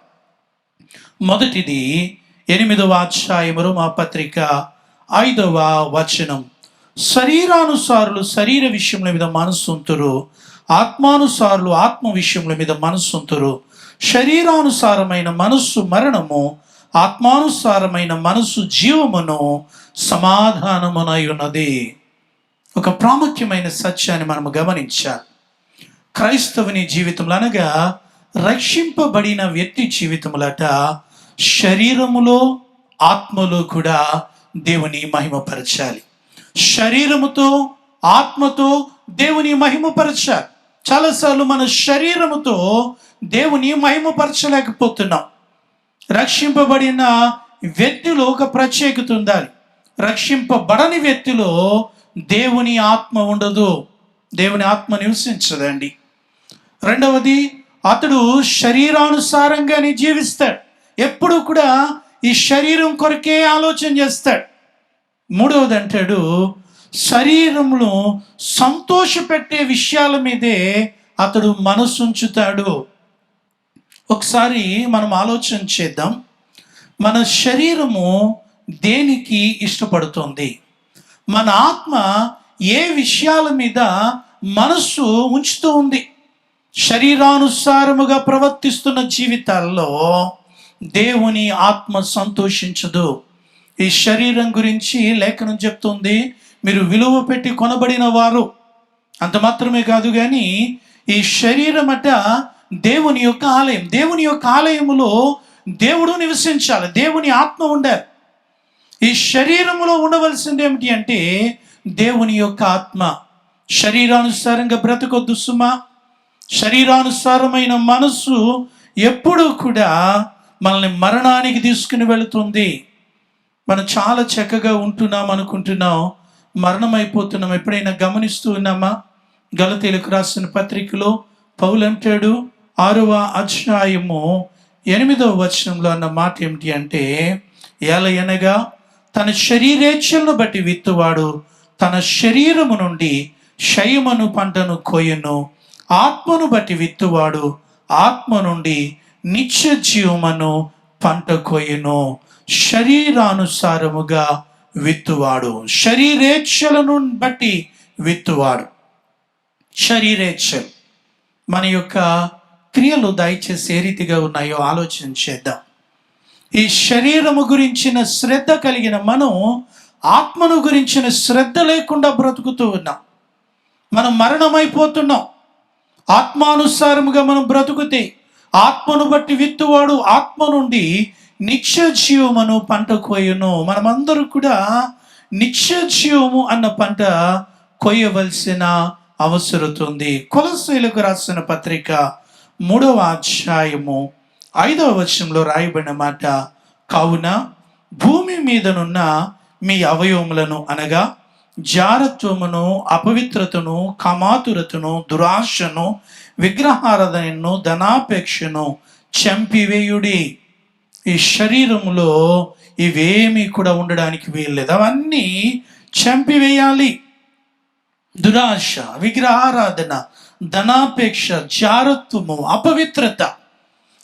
మొదటిది 8వ అధ్యాయం రోమా పత్రిక 5వ వచనం, శరీరానుసారులు శరీర విషయముల మీద మనస్సు ఉంతురు, ఆత్మానుసారులు ఆత్మ విషయముల మీద మనస్సు ఉంతురు. శరీరానుసారమైన మనస్సు మరణము, ఆత్మానుసారమైన మనస్సు జీవమును సమాధానమునై ఉన్నది. ఒక ప్రాముఖ్యమైన సత్యాన్ని మనము గమనించాలి. క్రైస్తవుని జీవితంలో అనగా రక్షింపబడిన వ్యక్తి జీవితములట శరీరములో ఆత్మలో కూడా దేవుని మహిమపరచాలి. శరీరముతో ఆత్మతో దేవుని మహిమపరచాలి. చాలాసార్లు మన శరీరముతో దేవుని మహిమపరచలేకపోతున్నాం. రక్షింపబడిన వ్యక్తిలో ఒక ప్రత్యేకత ఉండాలి. రక్షింపబడని వ్యక్తిలో దేవుని ఆత్మ ఉండదు, దేవుని ఆత్మ నివసించదండి. రెండవది, అతడు శరీరానుసారంగానే జీవిస్తాడు. ఎప్పుడు కూడా ఈ శరీరం కొరకే ఆలోచన చేస్తాడు. మూడవది అంటాడు, శరీరంలో సంతోషపెట్టే విషయాల మీదే అతడు మనసుంచుతాడు. ఒకసారి మనం ఆలోచన చేద్దాం. మన శరీరము దేనికి ఇష్టపడుతుంది? మన ఆత్మ ఏ విషయాల మీద మనస్సు ఉంచుతూ ఉంది? శరీరానుసారముగా ప్రవర్తిస్తున్న జీవితాల్లో దేవుని ఆత్మ సంతోషించదు. ఈ శరీరం గురించి లేఖనం చెప్తుంది, మీరు విలువ పెట్టి కొనబడిన వారు. అంత మాత్రమే కాదు కానీ ఈ శరీరం అట దేవుని యొక్క ఆలయం. దేవుని యొక్క ఆలయములో దేవుడు నివసించాలి, దేవుని ఆత్మ ఉండాలి. ఈ శరీరములో ఉండవలసింది ఏమిటి అంటే దేవుని యొక్క ఆత్మ. శరీరానుసారంగా బ్రతకొద్దు సుమా. శరీరానుసారమైన మనస్సు ఎప్పుడూ కూడా మనల్ని మరణానికి తీసుకుని వెళుతుంది. మనం చాలా చక్కగా ఉంటున్నాం అనుకుంటున్నాం, మరణం అయిపోతున్నాం. ఎప్పుడైనా గమనిస్తూ ఉన్నామా? గలతీయులకు రాసిన పత్రికలో పౌలు అంటాడు, 6వ అధ్యాయము 8వ వచనంలో అన్న మాట ఏమిటి అంటే, ఏలయనగా తన శరీరేచ్ఛలను బట్టి విత్తువాడు తన శరీరము నుండి క్షయమను పంటను కోయును, ఆత్మను బట్టి విత్తువాడు ఆత్మ నుండి నిత్య జీవమును పంట కోయును. శరీరానుసారముగా విత్తువాడు, శరీరేచ్ఛలను బట్టి విత్తువాడు. శరీరేచ్ఛలు మన యొక్క క్రియలు దయచేసి ఏ రీతిగా ఉన్నాయో ఆలోచన చేద్దాం. ఈ శరీరము గురించిన శ్రద్ధ కలిగిన మనం ఆత్మను గురించిన శ్రద్ధ లేకుండా బ్రతుకుతూ ఉన్నాం. మనం మరణమైపోతున్నాం. ఆత్మానుసారముగా మనం బ్రతుకుతే ఆత్మను బట్టి విత్తువాడు ఆత్మ నుండి నిత్య జీవమును పంట కోయును. మనమందరూ కూడా నిత్య జీవము అన్న పంట కొయ్యవలసిన అవసరం ఉంది. కొలస్సీయులకు రాసిన పత్రిక 3వ అధ్యాయము 5వ వచనంలో రాయబడిన మాట, కావున భూమి మీదనున్న మీ అవయవములను అనగా జారత్వమును, అపవిత్రతను, కామాతురతను, దురాశను, విగ్రహారాధనను, ధనాపేక్షను చంపివేయుడి. ఈ శరీరంలో ఇవేమీ కూడా ఉండడానికి వీల్లేదు, అవన్నీ చంపివేయాలి. దురాశ, విగ్రహారాధన, ధనాపేక్ష, జారత్వము, అపవిత్రత.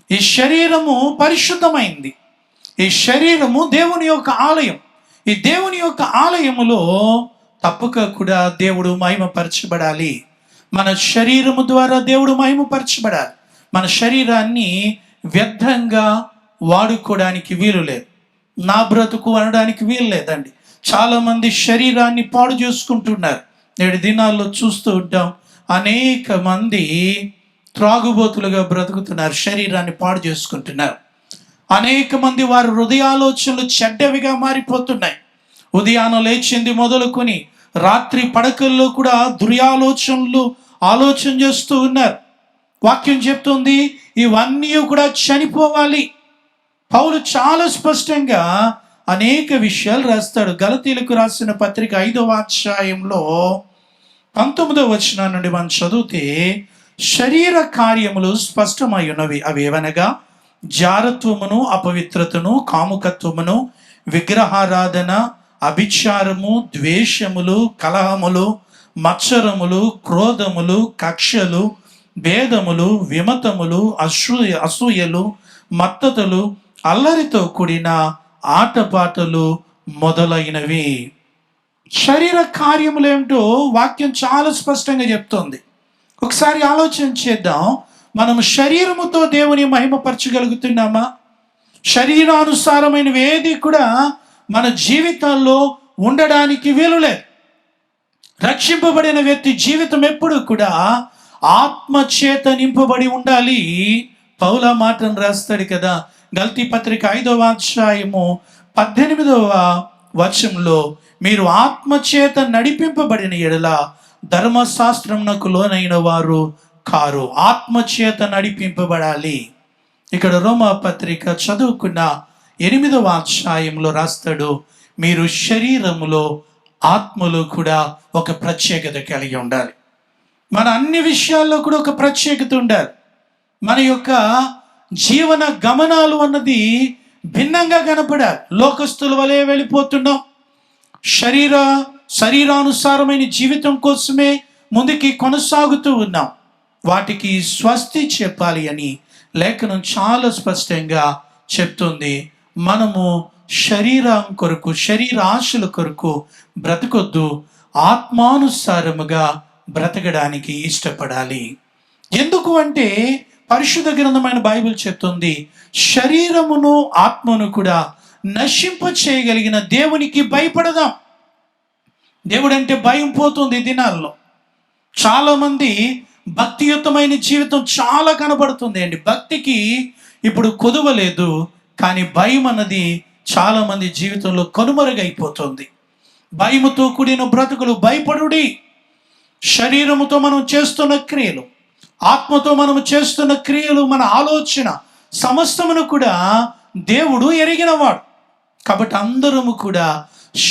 ఈ శరీరము పరిశుద్ధమైంది. ఈ శరీరము దేవుని యొక్క ఆలయం. ఈ దేవుని యొక్క ఆలయములో తప్పక కూడా దేవుడు మహిమపరచబడాలి. మన శరీరము ద్వారా దేవుడు మహిమపరచబడాలి. మన శరీరాన్ని వ్యర్థంగా వాడుకోవడానికి వీలు లేదు. నా బ్రతుకు అనడానికి వీలు లేదండి. చాలామంది శరీరాన్ని పాడు చేసుకుంటున్నారు. నేటి దినాల్లో చూస్తూ ఉంటాం, అనేక మంది త్రాగుబోతులుగా బ్రతుకుతున్నారు, శరీరాన్ని పాడు చేసుకుంటున్నారు. అనేక మంది వారి హృదయాలోచనలు చెడ్డవిగా మారిపోతున్నాయి. ఉదయాన్నం లేచింది మొదలుకొని రాత్రి పడకల్లో కూడా దుర్యాలోచనలు ఆలోచన చేస్తూ ఉన్నారు. వాక్యం చెప్తుంది ఇవన్నీ కూడా చనిపోవాలి. పౌలు చాలా స్పష్టంగా అనేక విషయాలు రాస్తాడు. గలతీయులకు రాసిన పత్రిక 5వ అధ్యాయంలో 19వ వచనం నుండి మనం చదివితే శరీర కార్యములు స్పష్టమై ఉన్నవి. అవి ఏవనగా జారత్వమును, అపవిత్రతను, కాముకత్వమును, విగ్రహారాధన, అభిచారము, ద్వేషములు, కలహములు, మత్సరములు, క్రోధములు, కక్షలు, భేదములు, విమతములు, అసూయలు, మత్తతలు, అల్లరితో కూడిన ఆటపాటలు మొదలైనవి. శరీర కార్యములు ఏమిటో వాక్యం చాలా స్పష్టంగా చెప్తోంది. ఒకసారి ఆలోచన చేద్దాం. మనం శరీరముతో దేవుని మహిమపరచగలుగుతున్నామా? శరీరానుసారమైనవి ఏది కూడా మన జీవితాల్లో ఉండడానికి వీలులేదు. రక్షింపబడిన వ్యక్తి జీవితం ఎప్పుడు కూడా ఆత్మ చేత నింపబడి ఉండాలి. పౌల మాటను రాస్తాడు కదా, గల్తీ పత్రిక 5వ అధ్యాయము 18వ వచనంలో, మీరు ఆత్మ చేత నడిపింపబడిన ఎడల ధర్మశాస్త్రమునకు లోనైన వారు కారు. ఆత్మ చేత నడిపింపబడాలి. ఇక్కడ రోమా పత్రిక చదువుకున్న 8వ అధ్యాయంలో రాస్తాడు, మీరు శరీరములో ఆత్మలో కూడా ఒక ప్రత్యేకత కలిగి ఉండాలి. మన అన్ని విషయాల్లో కూడా ఒక ప్రత్యేకత ఉండాలి. మన యొక్క జీవన గమనాలు అన్నది భిన్నంగా కనపడాలి. లోకస్తుల వలె వెళ్ళిపోతున్నాం. శరీరానుసారమైన జీవితం కోసమే ముందుకి కొనసాగుతూ ఉన్నాం. వాటికి స్వస్తి చెప్పాలి అని లేఖనం చాలా స్పష్టంగా చెప్తుంది. మనము శరీరం కొరకు, శరీర ఆశల కొరకు బ్రతకొద్దు, ఆత్మానుసారముగా బ్రతకడానికి ఇష్టపడాలి. ఎందుకు అంటే పరిశుద్ధ గ్రంథమైన బైబిల్ చెప్తుంది, శరీరమును ఆత్మను కూడా నశింప చేయగలిగిన దేవునికి భయపడదాం. దేవుడు అంటే భయం పోతుంది ఈ దినాల్లో. చాలామంది భక్తియుతమైన జీవితం చాలా కనబడుతుంది అండి. భక్తికి ఇప్పుడు కొదువలేదు, కానీ భయం అన్నది చాలామంది జీవితంలో కనుమరుగైపోతుంది. భయముతో కూడిన బ్రతుకులు. భయపడుడి. శరీరముతో మనం చేస్తున్న క్రియలు, ఆత్మతో మనం చేస్తున్న క్రియలు, మన ఆలోచన సమస్తమును కూడా దేవుడు ఎరిగినవాడు. కాబట్టి అందరము కూడా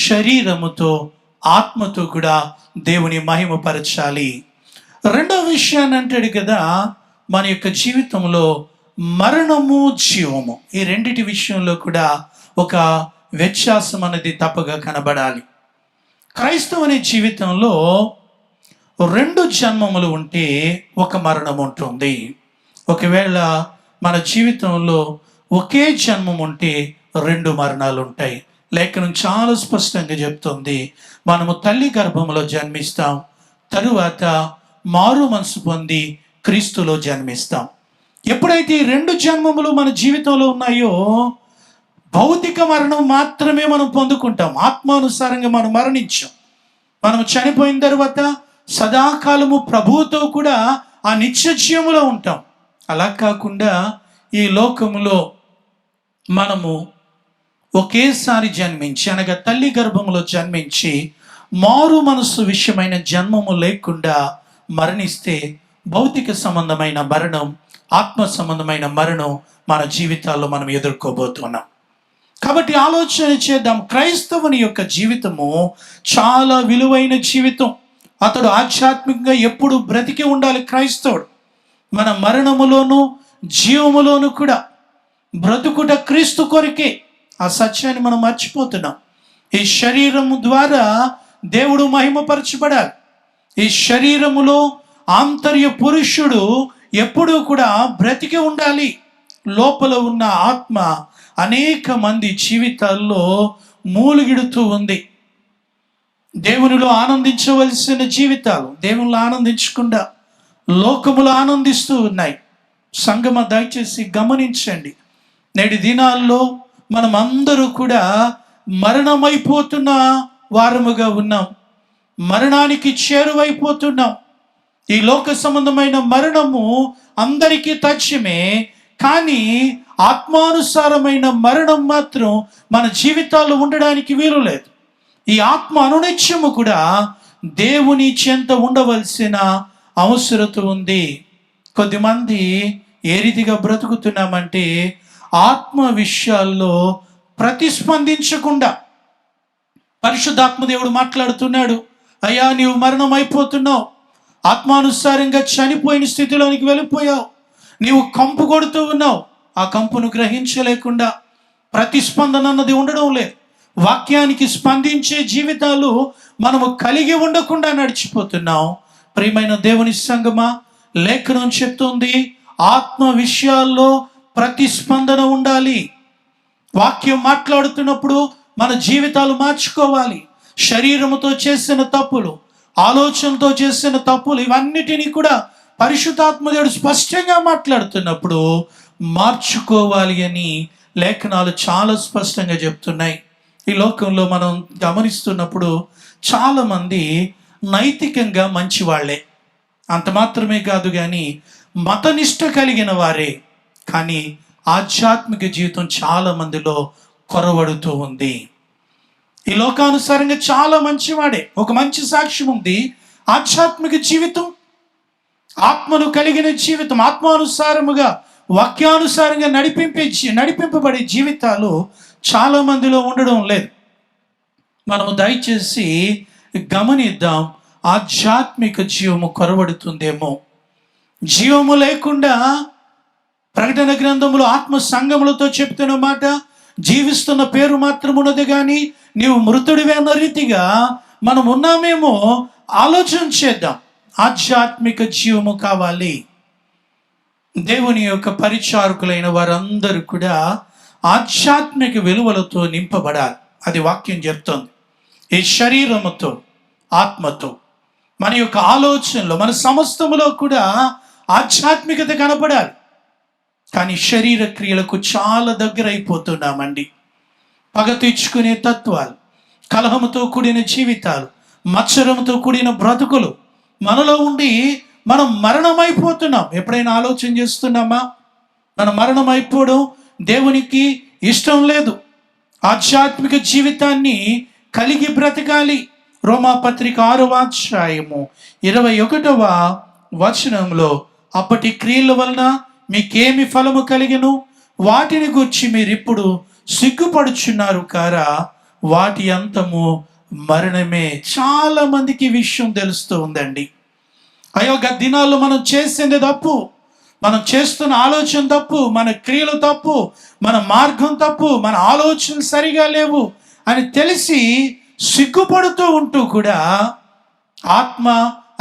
శరీరముతో ఆత్మతో కూడా దేవుని మహిమపరచాలి. రెండవ విషయాన్ని అంటాడు కదా, మన యొక్క జీవితంలో మరణము జీవము, ఈ రెండిటి విషయంలో కూడా ఒక వ్యత్యాసం అనేది తప్పగా కనబడాలి. క్రైస్తవుని జీవితంలో 2 జన్మములు ఉంటే ఒక మరణం ఉంటుంది. ఒకవేళ మన జీవితంలో ఒకే జన్మం ఉంటే 2 మరణాలు ఉంటాయి. లేఖనం చాలా స్పష్టంగా చెప్తుంది, మనము తల్లి గర్భంలో జన్మిస్తాం, తరువాత మారు మనసు పొంది క్రీస్తులో జన్మిస్తాం. ఎప్పుడైతే ఈ 2 జన్మములు మన జీవితంలో ఉన్నాయో భౌతిక మరణం మాత్రమే మనం పొందుకుంటాం. ఆత్మానుసారంగా మనం మరణించాం. మనం చనిపోయిన తర్వాత సదాకాలము ప్రభువుతో కూడా ఆ నిత్య జీవములో ఉంటాం. అలా కాకుండా ఈ లోకములో మనము ఒకేసారి జన్మించి, అనగా తల్లి గర్భములో జన్మించి మారు మనసు విషయమైన జన్మము లేకుండా మరణిస్తే భౌతిక సంబంధమైన మరణం, ఆత్మ సంబంధమైన మరణం మన జీవితాల్లో మనం ఎదుర్కోబోతున్నాం. కాబట్టి ఆలోచన చేద్దాం. క్రైస్తవుని యొక్క జీవితము చాలా విలువైన జీవితం. అతడు ఆధ్యాత్మికంగా ఎప్పుడు బ్రతికి ఉండాలి. క్రైస్తవుడు మన మరణములోను జీవములోను కూడా బ్రతుకుట క్రీస్తు కొరకే. ఆ సత్యాన్ని మనం మర్చిపోతున్నాం. ఈ శరీరము ద్వారా దేవుడు మహిమపరచబడాలి. ఈ శరీరములో ఆంతర్య పురుషుడు ఎప్పుడూ కూడా బ్రతికి ఉండాలి. లోపల ఉన్న ఆత్మ అనేక మంది జీవితాల్లో మూలుగిడుతూ ఉంది. దేవునిలో ఆనందించవలసిన జీవితాలు దేవునిలో ఆనందించకుండా లోకములో ఆనందిస్తూ ఉన్నాయి. సంగమ దయచేసి గమనించండి. నేటి దినాల్లో మనం అందరూ కూడా మరణమైపోతున్న వారముగా ఉన్నాం. మరణానికి చేరువైపోతున్నాం. ఈ లోక సంబంధమైన మరణము అందరికీ తథ్యమే, కానీ ఆత్మానుసారమైన మరణం మాత్రం మన జీవితాల్లో ఉండడానికి వీలు లేదు. ఈ ఆత్మ అనునిత్యము కూడా దేవుని చెంత ఉండవలసిన అవసరత ఉంది. కొద్దిమంది ఏ రీతిగా బ్రతుకుతున్నామంటే ఆత్మ విషయాల్లో ప్రతిస్పందించకుండా. పరిశుద్ధాత్మ దేవుడు మాట్లాడుతున్నాడు, అయ్యా నీవు మరణం అయిపోతున్నావు, ఆత్మానుసారంగా చనిపోయిన స్థితిలోనికి వెళ్ళిపోయావు, నీవు కంపు కొడుతూ ఉన్నావు. ఆ కంపును గ్రహించలేకుండా ప్రతిస్పందన అన్నది ఉండడం లేదు. వాక్యానికి స్పందించే జీవితాలు మనము కలిగి ఉండకుండా నడిచిపోతున్నాం. ప్రియమైన దేవుని సంగమా, లేఖనం చెప్తుంది ఆత్మ విషయాల్లో ప్రతిస్పందన ఉండాలి. వాక్యం మాట్లాడుతున్నప్పుడు మన జీవితాలు మార్చుకోవాలి. శరీరముతో చేసిన తప్పులు, ఆలోచనతో చేసిన తప్పులు, ఇవన్నిటినీ కూడా పరిశుద్ధాత్మదేవుడు స్పష్టంగా మాట్లాడుతున్నప్పుడు మార్చుకోవాలి అని లేఖనాలు చాలా స్పష్టంగా చెప్తున్నాయి. ఈ లోకంలో మనం గమనిస్తున్నప్పుడు చాలామంది నైతికంగా మంచివాళ్లే, అంత మాత్రమే కాదు కానీ మతనిష్ట కలిగిన వారే, కానీ ఆధ్యాత్మిక జీవితం చాలా మందిలో కొరవడుతూ ఉంది. ఈ లోకానుసారంగా చాలా మంచివాడే, ఒక మంచి సాక్ష్యం ఉంది. ఆధ్యాత్మిక జీవితం, ఆత్మను కలిగిన జీవితం, ఆత్మానుసారముగా వాక్యానుసారంగా నడిపింపబడే జీవితాలు చాలా మందిలో ఉండడం లేదు. మనము దయచేసి గమనిద్దాం, ఆధ్యాత్మిక జీవము కొరవడుతుందేమో. జీవము లేకుండా ప్రకటన గ్రంథములో ఆత్మ సంగములతో చెప్తున్న మాట, జీవిస్తున్న పేరు మాత్రం ఉన్నది కానీ నీవు మృతుడివే అన్న రీతిగా మనం ఉన్నామేమో. ఆలోచన చేద్దాం. ఆధ్యాత్మిక జీవము కావాలి. దేవుని యొక్క పరిచారకులైన వారందరూ కూడా ఆధ్యాత్మిక విలువలతో నింపబడాలి. అది వాక్యం చెప్తోంది. ఈ శరీరముతో, ఆత్మతో, మన యొక్క ఆలోచనలో, మన సమస్తములో కూడా ఆధ్యాత్మికత కనపడాలి. కానీ శరీర క్రియలకు చాలా దగ్గర అయిపోతున్నామండి. పగ తెచ్చుకునే తత్వాలు, కలహముతో కూడిన జీవితాలు, మత్సరంతో కూడిన బ్రతుకులు మనలో ఉండి మనం మరణమైపోతున్నాం. ఎప్పుడైనా ఆలోచన చేస్తున్నామా? మన మరణం అయిపోవడం దేవునికి ఇష్టం లేదు. ఆధ్యాత్మిక జీవితాన్ని కలిగి బ్రతకాలి. రోమాపత్రిక 6వ అధ్యాయము 21వ వచనంలో, అప్పటి క్రియల వలన మీకేమి ఫలము కలిగెను, వాటిని గురించి మీరు ఇప్పుడు సిగ్గుపడుచున్నారు కారా, వాటి అంతము మరణమే. చాలా మందికి విషయం తెలుస్తూ ఉందండి. అయ్యో దినాల్లో మనం చేసింది తప్పు, మనం చేస్తున్న ఆలోచన తప్పు, మన క్రియలు తప్పు, మన మార్గం తప్పు, మన ఆలోచనలు సరిగా లేవు అని తెలిసి సిగ్గుపడుతూ ఉంటూ కూడా ఆత్మ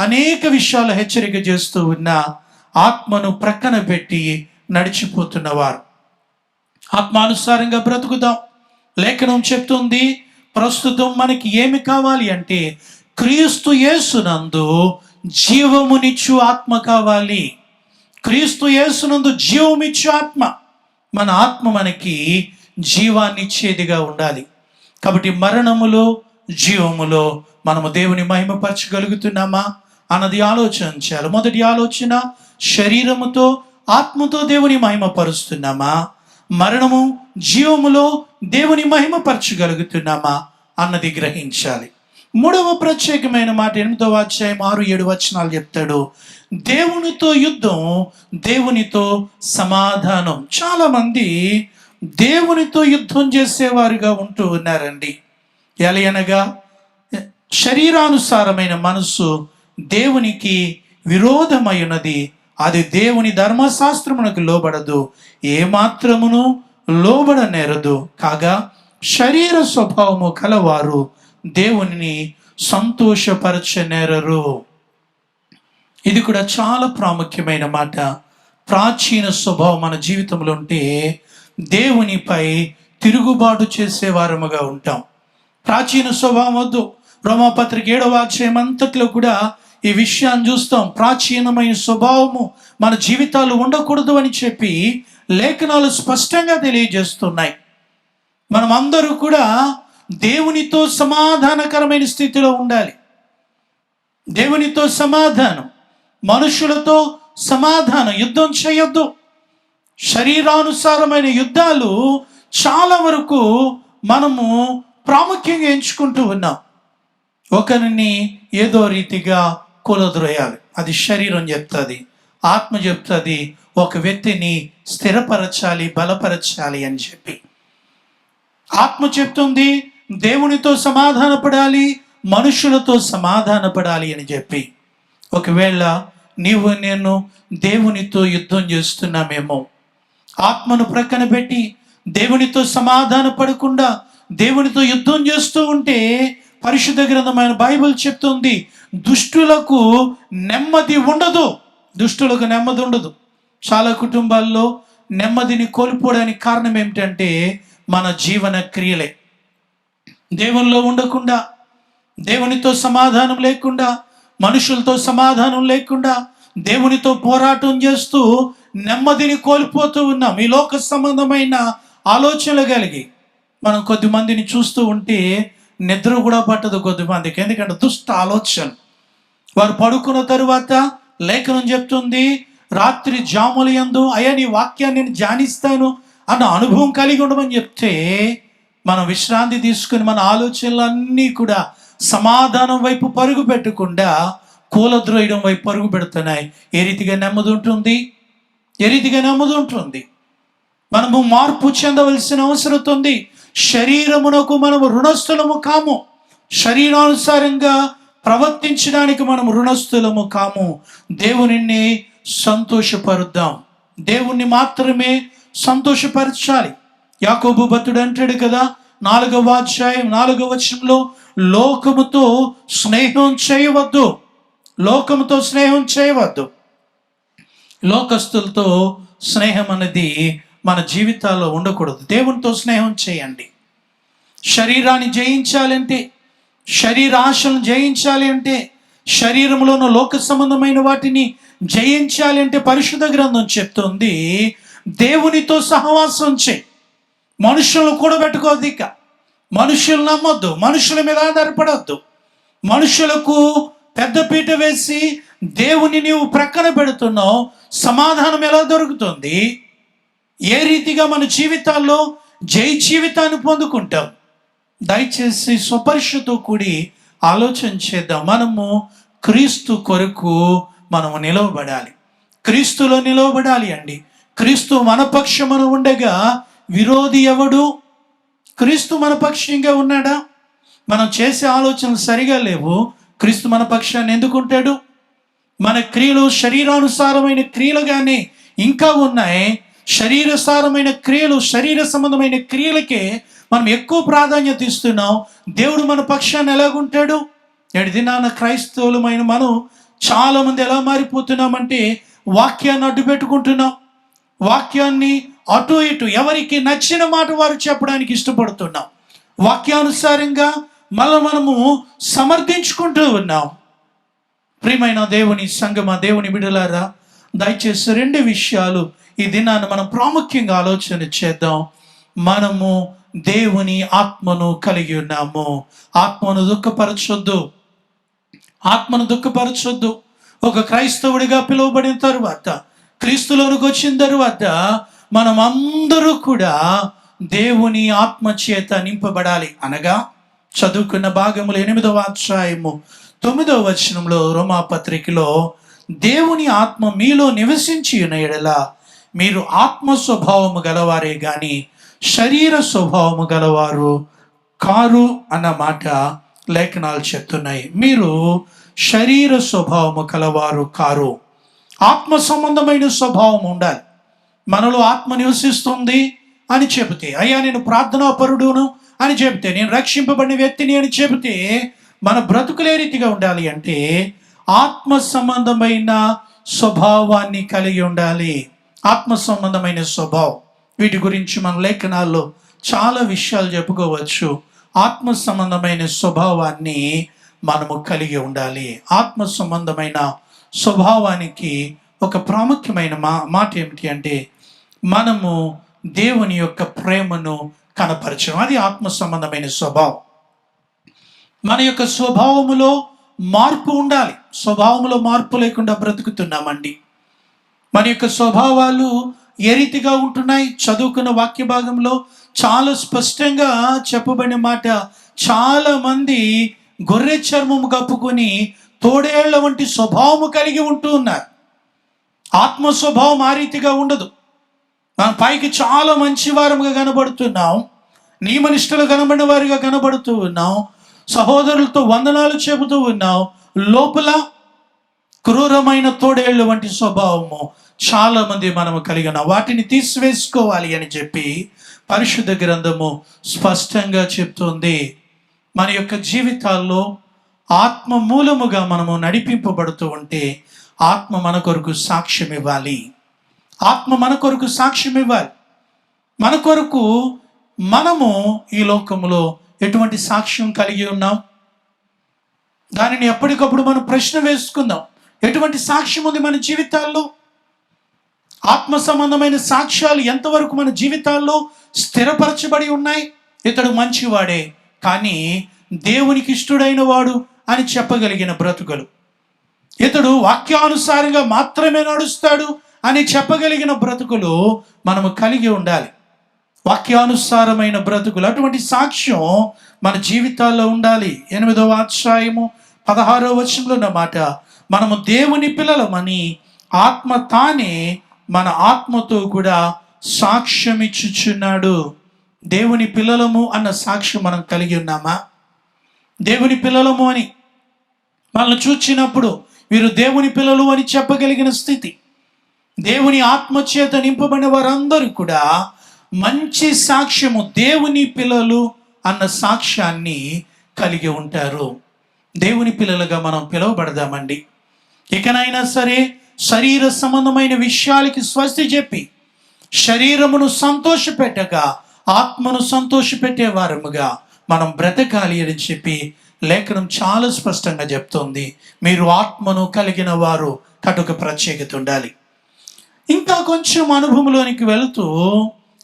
అనేక విషయాలు హెచ్చరిక చేస్తూ ఉన్న ఆత్మను ప్రక్కన పెట్టి నడిచిపోతున్నవారు. ఆత్మానుసారంగా బ్రతుకుదాం. లేఖనం చెప్తుంది, ప్రస్తుతం మనకి ఏమి కావాలి అంటే క్రీస్తు యేసునందు జీవమునిచ్చు ఆత్మ కావాలి. క్రీస్తు యేసునందు జీవమిచ్చు ఆత్మ. మన ఆత్మ మనకి జీవాన్ని ఇచ్చేదిగా ఉండాలి. కాబట్టి మరణములో, జీవములో మనము దేవుని మహిమపరచగలుగుతున్నామా అన్నది ఆలోచన చేయాలి. మొదటి ఆలోచన, శరీరముతో, ఆత్మతో దేవుని మహిమపరుస్తున్నామా? మరణము, జీవములో దేవుని మహిమపరచగలుగుతున్నామా అన్నది గ్రహించాలి. మూడవ ప్రత్యేకమైన మాట 8వ అధ్యాయం 6-7 వచనాలు చెప్తాడు. దేవునితో యుద్ధం, దేవునితో సమాధానం. చాలా మంది దేవునితో యుద్ధం చేసేవారుగా ఉంటూ ఉన్నారండి. ఎలయనగా శరీరానుసారమైన మనస్సు దేవునికి విరోధమైనది, అది దేవుని ధర్మశాస్త్రమునకు లోబడదు, ఏమాత్రమును లోబడనేరదు. కాగా శరీర స్వభావము కలవారు దేవునిని సంతోషపరచనేరరు. ఇది కూడా చాలా ప్రాముఖ్యమైన మాట. ప్రాచీన స్వభావం మన జీవితంలో ఉంటే దేవునిపై తిరుగుబాటు చేసేవారముగా ఉంటాం. ప్రాచీన స్వభావం వద్దు. రోమాపత్రిక 7వ అధ్యాయం అంతట్లో కూడా ఈ విషయాన్ని చూస్తాం. ప్రాచీనమైన స్వభావము మన జీవితాలు ఉండకూడదు అని చెప్పి లేఖనాలు స్పష్టంగా తెలియజేస్తున్నాయి. మనం అందరూ కూడా దేవునితో సమాధానకరమైన స్థితిలో ఉండాలి. దేవునితో సమాధానం, మనుషులతో సమాధానం. యుద్ధం చేయొద్దు. శరీరానుసారమైన యుద్ధాలు చాలా వరకు మనము ప్రాముఖ్యంగా ఎంచుకుంటూ ఉన్నాం. ఒకరిని ఏదో రీతిగా కూలద్రోయాలి, అది శరీరం చెప్తుంది. ఆత్మ చెప్తుంది ఒక వ్యక్తిని స్థిరపరచాలి, బలపరచాలి అని చెప్పి. ఆత్మ చెప్తుంది దేవునితో సమాధానపడాలి, మనుషులతో సమాధానపడాలి అని చెప్పి. ఒకవేళ నీవు నేను దేవునితో యుద్ధం చేస్తున్నామేమో, ఆత్మను ప్రక్కన పెట్టి దేవునితో సమాధాన పడకుండా దేవునితో యుద్ధం చేస్తూ ఉంటే పరిశుద్ధ గ్రంథమైన బైబిల్ చెప్తుంది దుష్టులకు నెమ్మది ఉండదు. దుష్టులకు నెమ్మది ఉండదు. చాలా కుటుంబాల్లో నెమ్మదిని కోల్పోవడానికి కారణం ఏమిటంటే మన జీవన క్రియలే. దేవునిలో ఉండకుండా దేవునితో సమాధానం లేకుండా, మనుషులతో సమాధానం లేకుండా దేవునితో పోరాటం చేస్తూ నెమ్మదిని కోల్పోతూ ఉన్నాం. ఈ లోక సంబంధమైన ఆలోచనలు కలిగి మనం కొద్ది మందిని చూస్తూ ఉంటే నిద్ర కూడా పట్టదు కొద్దిమందికి. ఎందుకంటే దుష్ట ఆలోచన. వారు పడుకున్న తరువాత లేఖనం చెప్తుంది, రాత్రి జాముల యందు అయ్యా నీ వాక్యాన్ని నేను ధ్యానిస్తాను అన్న అనుభవం కలిగి ఉండమని చెప్తే మనం విశ్రాంతి తీసుకుని మన ఆలోచనలన్నీ కూడా సమాధానం వైపు పరుగు పెట్టకుండా కూలద్రోయడం వైపు పరుగు పెడుతున్నాయి. ఏ రీతిగా నెమ్మది ఉంటుంది? ఏ రీతిగా నెమ్మది ఉంటుంది? మనము మార్పు చెందవలసిన అవసరం ఉంది. శరీరమునకు మనము రుణస్థులము కాము. శరీరానుసారంగా ప్రవర్తించడానికి మనము రుణస్థులము కాము. దేవునిని సంతోషపరుద్దాం. దేవుణ్ణి మాత్రమే సంతోషపరచాలి. యాకోబు భక్తుడు అంటాడు కదా, 4వ అధ్యాయం 4వ వచనంలో, లోకముతో స్నేహం చేయవద్దు. లోకముతో స్నేహం చేయవద్దు. లోకస్తులతో స్నేహం అనేది మన జీవితాల్లో ఉండకూడదు. దేవునితో స్నేహం చేయండి. శరీరాన్ని జయించాలంటే, శరీర ఆశలను జయించాలి అంటే, శరీరంలో ఉన్న లోక సంబంధమైన వాటిని జయించాలి అంటే పరిశుద్ధ గ్రంథం చెప్తుంది దేవునితో సహవాసం చేయి. మనుషులను కూడబెట్టుకోవద్దు. ఇక మనుషులు నమ్మొద్దు, మనుషుల మీద ఆధారపడద్దు. మనుషులకు పెద్దపీట వేసి దేవుని నీవు ప్రక్కన పెడుతున్నావు. సమాధానం ఎలా దొరుకుతుంది? ఏ రీతిగా మన జీవితాల్లో జై జీవితాన్ని పొందుకుంటాం? దయచేసి స్వపరిశతో కూడి ఆలోచన చేద్దాం. మనము క్రీస్తు కొరకు మనము నిలవబడాలి. క్రీస్తులో నిలవబడాలి అండి. క్రీస్తు మన పక్షమున ఉండగా విరోధి ఎవడు? క్రీస్తు మన పక్షంగా ఉన్నాడా? మనం చేసే ఆలోచనలు సరిగా లేవు. క్రీస్తు మన పక్షాన్ని ఎందుకుంటాడు? మన క్రియలు శరీరానుసారమైన క్రియలుగానే ఇంకా ఉన్నాయి. శరీరసారమైన క్రియలు, శరీర సంబంధమైన క్రియలకే మనం ఎక్కువ ప్రాధాన్యత ఇస్తున్నాం. దేవుడు మన పక్షాన్ని ఎలాగుంటాడు? నేటి దినాన క్రైస్తవులమైన మనం చాలామంది ఎలా మారిపోతున్నామంటే వాక్యాన్ని అడ్డు పెట్టుకుంటున్నాం. వాక్యాన్ని అటు ఇటు ఎవరికి నచ్చిన మాట వారు చెప్పడానికి ఇష్టపడుతున్నాం. వాక్యానుసారంగా మనము సమర్థించుకుంటూ ఉన్నాం. ప్రియమైన దేవుని సంగమా, దేవుని బిడ్డలారా, దయచేసి 2 విషయాలు ఈ దినాన్ని మనం ప్రాముఖ్యంగా ఆలోచన చేద్దాం. మనము దేవుని ఆత్మను కలిగి ఉన్నాము. ఆత్మను దుఃఖపరచొద్దు. ఆత్మను దుఃఖపరచొద్దు. ఒక క్రైస్తవుడిగా పిలువబడిన తరువాత, క్రీస్తులోనికి వచ్చిన తరువాత మనం అందరూ కూడా దేవుని ఆత్మ చేత నింపబడాలి. అనగా చదువుకున్న భాగములు 8వ అధ్యాయము 9వ వచనంలో రోమాపత్రికలో, దేవుని ఆత్మ మీలో నివసించి ఉన్న యెడల మీరు ఆత్మ స్వభావము గలవారే గాని శరీర స్వభావము గలవారు కారు అన్న మాట లేఖనాలు చెప్తున్నాయి. మీరు శరీర స్వభావము కలవారు కారు. ఆత్మ సంబంధమైన స్వభావం ఉండాలి. మనలో ఆత్మ నివసిస్తుంది అని చెబితే, అయ్యా నేను ప్రార్థనాపరుడును అని చెబితే, నేను రక్షింపబడిన వ్యక్తిని అని చెబితే మన బ్రతుకులే రీతిగా ఉండాలి అంటే ఆత్మ సంబంధమైన స్వభావాన్ని కలిగి ఉండాలి. ఆత్మ సంబంధమైన స్వభావం, వీటి గురించి మన లేఖనాల్లో చాలా విషయాలు చెప్పుకోవచ్చు. ఆత్మ సంబంధమైన స్వభావాన్ని మనము కలిగి ఉండాలి. ఆత్మ సంబంధమైన స్వభావానికి ఒక ప్రాముఖ్యమైన మాట ఏమిటి అంటే, మనము దేవుని యొక్క ప్రేమను కనపరచడం. అది ఆత్మ సంబంధమైన స్వభావం. మన యొక్క స్వభావములో మార్పు ఉండాలి. స్వభావములో మార్పు లేకుండా బ్రతుకుతున్నామండి. మన యొక్క స్వభావాలు ఏ రీతిగా ఉంటున్నాయి? చదువుకున్న వాక్య భాగంలో చాలా స్పష్టంగా చెప్పబడిన మాట, చాలా మంది గొర్రె చర్మము కప్పుకొని తోడేళ్ల వంటి స్వభావము కలిగి ఉంటూ ఉన్నారు. ఆత్మ స్వభావం ఆ రీతిగా ఉండదు. మన పైకి చాలా మంచి వారముగా కనబడుతున్నాం, నియమనిష్టలు కనబడిన వారిగా కనబడుతూ ఉన్నాం, సహోదరులతో వందనాలు చెబుతూ ఉన్నాం, లోపల క్రూరమైన తోడేళ్ల వంటి స్వభావము చాలా మంది మనము కలిగి ఉన్నాం. వాటిని తీసివేసుకోవాలి అని చెప్పి పరిశుద్ధ గ్రంథము స్పష్టంగా చెప్తుంది. మన యొక్క జీవితాల్లో ఆత్మ మూలముగా మనము నడిపింపబడుతూ ఉంటే ఆత్మ మన కొరకు సాక్ష్యం ఇవ్వాలి. ఆత్మ మన కొరకు సాక్ష్యం ఇవ్వాలి. మన కొరకు మనము ఈ లోకములో ఎటువంటి సాక్ష్యం కలిగి ఉన్నాం? దానిని ఎప్పటికప్పుడు మనం ప్రశ్న వేసుకుందాం. ఎటువంటి సాక్ష్యం ఉంది మన జీవితాల్లో? ఆత్మ సంబంధమైన సాక్ష్యాలు ఎంతవరకు మన జీవితాల్లో స్థిరపరచబడి ఉన్నాయి? ఇతడు మంచివాడే, కానీ దేవునికి ఇష్టడైన వాడు అని చెప్పగలిగిన బ్రతుకులు, ఇతడు వాక్యానుసారంగా మాత్రమే నడుస్తాడు అని చెప్పగలిగిన బ్రతుకులు మనము కలిగి ఉండాలి. వాక్యానుసారమైన బ్రతుకులు, అటువంటి సాక్ష్యం మన జీవితాల్లో ఉండాలి. 8వ అధ్యాయము 16వ వచనంలో ఉన్న మాట, మనము దేవుని పిల్లలమని ఆత్మ తానే మన ఆత్మతో కూడా సాక్ష్యం ఇచ్చుచున్నాడు. దేవుని పిల్లలము అన్న సాక్ష్యం మనం కలిగి ఉన్నామా? దేవుని పిల్లలము అని మనల్ని చూచినప్పుడు వీరు దేవుని పిల్లలు అని చెప్పగలిగిన స్థితి. దేవుని ఆత్మచేత నింపబడిన వారందరూ కూడా మంచి సాక్ష్యము, దేవుని పిల్లలు అన్న సాక్ష్యాన్ని కలిగి ఉంటారు. దేవుని పిల్లలుగా మనం పిలువబడదామండి. ఇకనైనా సరే శరీర సంబంధమైన విషయాలకి స్వస్తి చెప్పి శరీరమును సంతోషపెట్టక ఆత్మను సంతోషపెట్టే వారముగా మనం బ్రతకాలి అని చెప్పి లేఖనం చాలా స్పష్టంగా చెప్తోంది. మీరు ఆత్మను కలిగిన వారు కటుక ప్రత్యేకత ఉండాలి. ఇంకా కొంచెం అనుభవంలోనికి వెళుతూ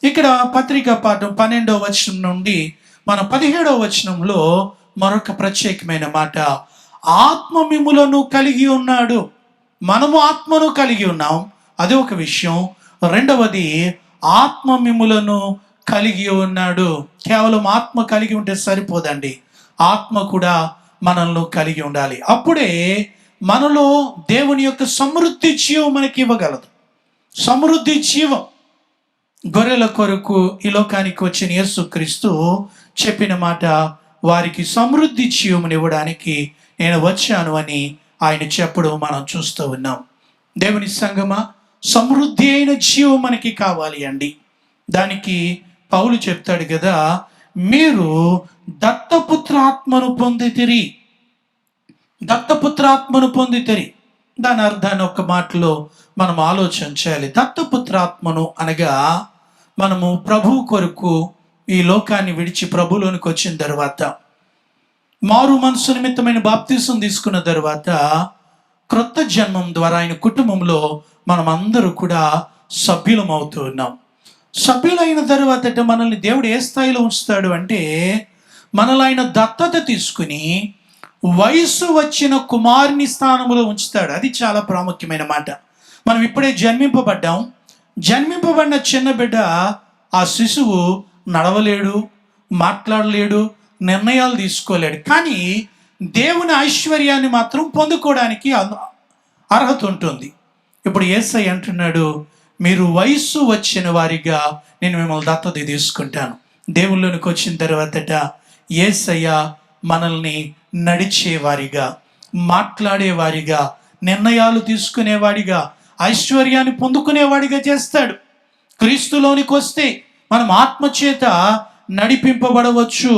ఇక్కడ పత్రికా పాఠం 12వ వచనం నుండి మన 17వ వచనంలో మరొక ప్రత్యేకమైన మాట, ఆత్మ మిమ్ములను కలిగి ఉన్నాడు. మనము ఆత్మను కలిగి ఉన్నాం, అది ఒక విషయం. రెండవది, ఆత్మ మిమ్ములను కలిగి ఉన్నాడు. కేవలం ఆత్మ కలిగి ఉంటే సరిపోదండి, ఆత్మ కూడా మనల్ని కలిగి ఉండాలి. అప్పుడే మనలో దేవుని యొక్క సమృద్ధి జీవం మనకి ఇవ్వగలదు. సమృద్ధి జీవం, గొర్రెల కొరకు ఈ లోకానికి వచ్చిన యేసుక్రీస్తు చెప్పిన మాట, వారికి సమృద్ధి జీవమును ఇవ్వడానికి నేను వచ్చాను అని ఆయన చెప్పడం మనం చూస్తూ ఉన్నాం. దేవుని సంగమా, సమృద్ధి అయిన జీవం మనకి కావాలి అండి. దానికి పౌలు చెప్తాడు కదా, మీరు దత్తపుత్రాత్మను పొందితిరి. దత్తపుత్రాత్మను పొందితిరి, దాని అర్థాన్ని ఒక మాటలో మనం ఆలోచన చేయాలి. దత్తపుత్రాత్మను అనగా మనము ప్రభువు కొరకు ఈ లోకాన్ని విడిచి ప్రభులోనికి వచ్చిన తర్వాత, మారు మనసు నిమిత్తమైన బాప్తిసం తీసుకున్న తర్వాత, క్రొత్త జన్మం ద్వారా ఆయన కుటుంబంలో మనం అందరూ కూడా సభ్యులం అవుతూ ఉన్నాం. సభ్యులైన తర్వాత మనల్ని దేవుడు ఏ స్థాయిలో ఉంచుతాడు అంటే, మనల్ని ఆయన దత్తత తీసుకుని వయసు వచ్చిన కుమారుని స్థానంలో ఉంచుతాడు. అది చాలా ప్రాముఖ్యమైన మాట. మనం ఇప్పుడే జన్మింపబడ్డాం. జన్మింపబడిన చిన్న బిడ్డ, ఆ శిశువు నడవలేడు, మాట్లాడలేడు, నిర్ణయాలు తీసుకోలేడు. కానీ దేవుని ఐశ్వర్యాన్ని మాత్రం పొందుకోవడానికి అర్హత ఉంటుంది. ఇప్పుడు యేసయ్య అంటున్నాడు, మీరు వయస్సు వచ్చిన వారిగా నేను మిమ్మల్ని దత్తత తీసుకుంటాను. దేవుళ్ళలోనికి వచ్చిన తర్వాతట యేసయ్య మనల్ని నడిచేవారిగా, మాట్లాడేవారిగా, నిర్ణయాలు తీసుకునేవాడిగా, ఐశ్వర్యాన్ని పొందుకునేవాడిగా చేస్తాడు. క్రీస్తులోనికి వస్తే మనం ఆత్మచేత నడిపింపబడవచ్చు.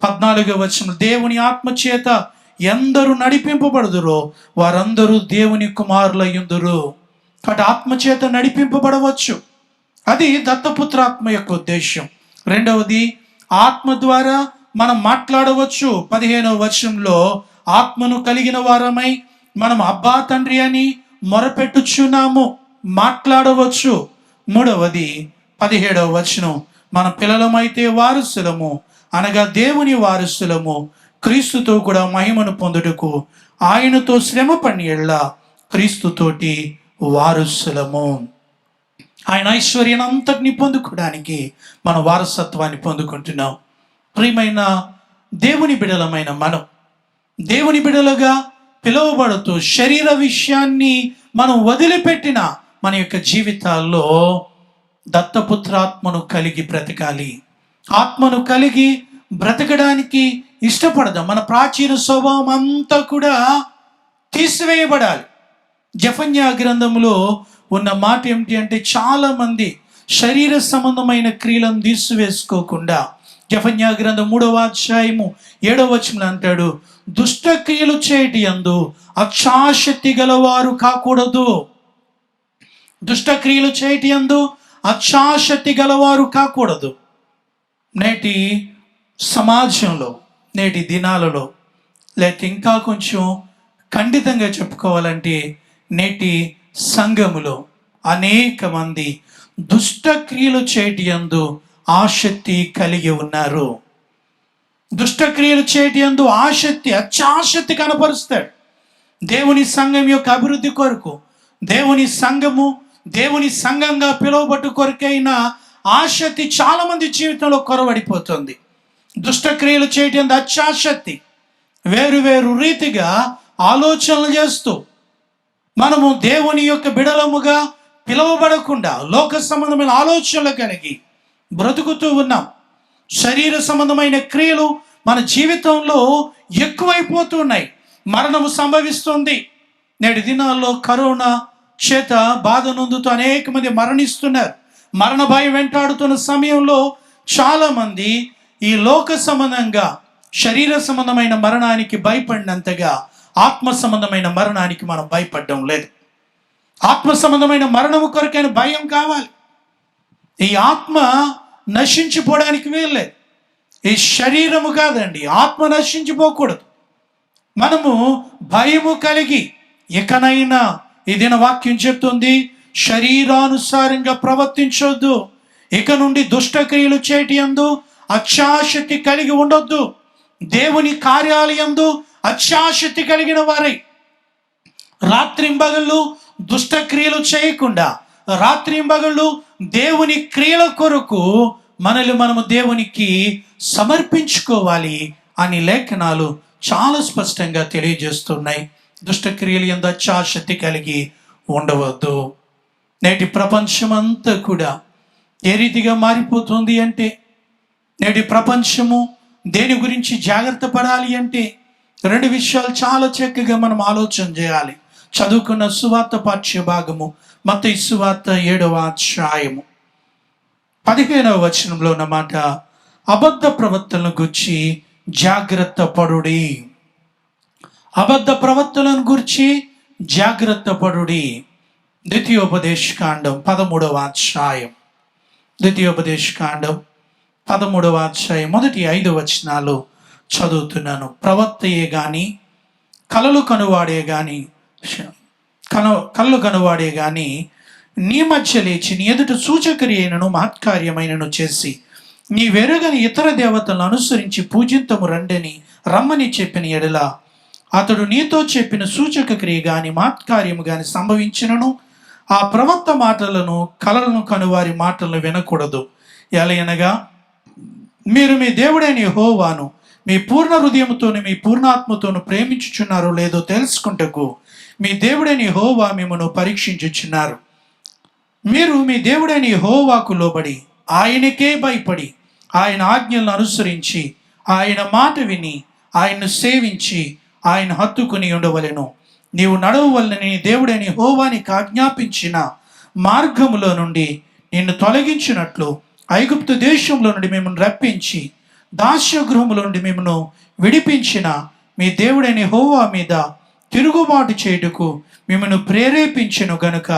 14వ వచనం, దేవుని ఆత్మచేత ఎందరూ నడిపింపబడుదురో వారందరూ దేవుని కుమారులయ్యుందురు. కాబట్టి ఆత్మచేత నడిపింపబడవచ్చు. అది దత్తపుత్రాత్మ యొక్క ఉద్దేశం. రెండవది, ఆత్మ ద్వారా మనం మాట్లాడవచ్చు. 15వ వచనంలో ఆత్మను కలిగిన వారమై మనం అబ్బా తండ్రి అని మొరపెట్టుచున్నాము, మాట్లాడవచ్చు. మూడవది 17వ వచనం, మన పిల్లలమైతే వారసులము, అనగా దేవుని వారసులము, క్రీస్తుతో కూడా మహిమను పొందుటకు ఆయనతో శ్రమ పని ఎళ్ళ క్రీస్తుతోటి వారసులము. ఆయన ఐశ్వర్యాన్ని అంతటిని పొందుకోవడానికి మన వారసత్వాన్ని పొందుకుంటున్నాం. ప్రియమైన దేవుని బిడలమైన మనం దేవుని బిడలుగా పిలువబడుతూ శరీర విషయాన్ని మనం వదిలిపెట్టిన మన యొక్క జీవితాల్లో దత్తపుత్రాత్మను కలిగి బ్రతకాలి. ఆత్మను కలిగి బ్రతకడానికి ఇష్టపడదాం. మన ప్రాచీన స్వభావం అంతా కూడా తీసివేయబడాలి. జెఫన్యా గ్రంథంలో ఉన్న మాట ఏమిటి అంటే, చాలా మంది శరీర సంబంధమైన క్రియలను తీసివేసుకోకుండా, జెఫన్యా గ్రంథం 3వ అధ్యాయము 7వ వచనంలో అంటాడు, దుష్ట క్రియలు చేయటి యందు అక్షాశక్తి గలవారు కాకూడదు. దుష్ట క్రియలు చేయటి యందు అక్షాశక్తి గలవారు కాకూడదు. నేటి సమాజంలో, నేటి దినాలలో లేకపోతే ఇంకా కొంచెం ఖండితంగా చెప్పుకోవాలంటే నేటి సంఘములో అనేక మంది దుష్ట క్రియలు చేయటి యందు ఆసక్తి కలిగి ఉన్నారు. దుష్టక్రియలు చేయటి యందు అత్యాసక్తి కనపరుస్తాడు. దేవుని సంఘం యొక్క అభివృద్ధి కొరకు, దేవుని సంఘంగా పిలువబట్టు కొరకైన ఆసక్తి చాలా మంది జీవితంలో కొరవడిపోతుంది. దుష్టక్రియలు చేయటి యందు అత్యాసక్తి, వేరు రీతిగా ఆలోచనలు చేస్తూ మనము దేవుని యొక్క బిడలముగా పిలువబడకుండా లోక సంబంధమైన ఆలోచనలు కలిగి బ్రతుకుతూ ఉన్నాం. శరీర సంబంధమైన క్రియలు మన జీవితంలో ఎక్కువైపోతున్నాయి. మరణము సంభవిస్తుంది. నేటి దినాల్లో కరోనా చేత బాధ నొందుతూ అనేక మంది మరణిస్తున్నారు. మరణ భయం వెంటాడుతున్న సమయంలో చాలామంది ఈ లోక సంబంధంగా శరీర సంబంధమైన మరణానికి భయపడినంతగా ఆత్మ సంబంధమైన మరణానికి మనం భయపడడం లేదు. ఆత్మ సంబంధమైన మరణము కొరకైన భయం కావాలి. ఈ ఆత్మ నశించిపోవడానికి వీల్లేదు. ఈ శరీరము కాదండి, ఆత్మ నశించిపోకూడదు. మనము భయము కలిగి ఇకనైనా ఈ దిన వాక్యం చెప్తుంది, శరీరానుసారంగా ప్రవర్తించొద్దు. ఇక నుండి దుష్టక్రియలు చేయటి యందు అత్యాసక్తి కలిగి ఉండొద్దు. దేవుని కార్యాలయందు అత్యాసక్తి కలిగిన వారై రాత్రింబగళ్ళు దుష్టక్రియలు చేయకుండా, రాత్రింబగళ్ళు దేవుని క్రియల కొరకు మనము దేవునికి సమర్పించుకోవాలి అని లేఖనాలు చాలా స్పష్టంగా తెలియజేస్తున్నాయి. దుష్టక్రియలు యందు అత్యాసక్తి కలిగి ఉండవద్దు. నేటి ప్రపంచం అంతా కూడా ఏ రీతిగా మారిపోతుంది అంటే, నేటి ప్రపంచము దేని గురించి జాగ్రత్త పడాలి అంటే 2 విషయాలు చాలా చక్కగా మనం ఆలోచన చేయాలి. చదువుకున్న సువార్త పాఠ్య భాగము మత్తయి సువార్త 7వ అధ్యాయము 15వ వచనంలో ఉన్నమాట, అబద్ధ ప్రవర్తనను గురించి జాగ్రత్త పడుడి. అబద్ధ ప్రవర్తనను గురించి జాగ్రత్త పడుడి. ద్వితీయోపదేశకాండం 13వ అధ్యాయం, ద్వితీయోపదేశకాండం 13వ అధ్యాయం మొదటి 5 వచనాలు చదువుతున్నాను. ప్రవక్తయే గాని కలలు కనువాడే గాని నీ మధ్య లేచి నీ ఎదుట సూచక్రియైనను మహత్కార్యమైనను చేసి నీ వెరగని ఇతర దేవతలను అనుసరించి పూజింతము రండని రమ్మని చెప్పిన ఎడల అతడు నీతో చెప్పిన సూచక క్రియ గాని మహత్కార్యము గాని సంభవించినను ఆ ప్రవక్త మాటలను కలలను కనువారి మాటలను వినకూడదు. ఎలయనగా మీరు మీ దేవుడైన యెహోవాను మీ పూర్ణ హృదయముతోను మీ పూర్ణాత్మతోను ప్రేమించుచున్నారో లేదో తెలుసుకుంటకు మీ దేవుడైన యెహోవా మిమ్మను పరీక్షించుచున్నారు. మీరు మీ దేవుడైన యెహోవాకు లోబడి ఆయనకే భయపడి ఆయన ఆజ్ఞలను అనుసరించి ఆయన మాట విని ఆయన్ను సేవించి ఆయన హత్తుకుని ఉండవలెను. నీవు నడవవలనని దేవుడైన యెహోవా నీకు ఆజ్ఞాపించిన మార్గములో నుండి నిన్ను తొలగించినట్లు ఐగుప్తు దేశంలో నుండి మిమ్మల్ని రప్పించి దాస్య గృహములో నుండి మిమ్మను విడిపించిన మీ దేవుడైన యెహోవా మీద తిరుగుబాటు చేయుటకు మిమ్మను ప్రేరేపించెను గనుక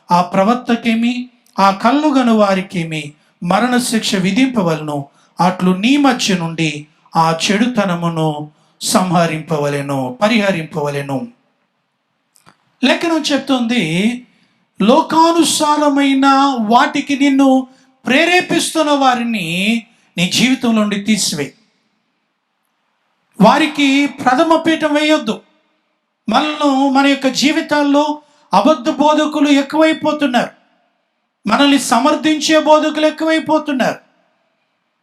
ఆ ప్రవక్తకేమి ఆ కళ్ళుగను వారికేమి మరణశిక్ష విధింపవలను. అట్లు నీ మధ్య నుండి ఆ చెడుతనమును పరిహరింపవలెను. లేఖనం చెప్తుంది, లోకానుసారమైన వాటికి నిన్ను ప్రేరేపిస్తున్న వారిని నీ జీవితంలో నుండి తీసివేయి. వారికి ప్రథమ పీఠం వేయొద్దు. మన యొక్క జీవితాల్లో అబద్ధ బోధకులు ఎక్కువైపోతున్నారు. మనల్ని సమర్థించే బోధకులు ఎక్కువైపోతున్నారు.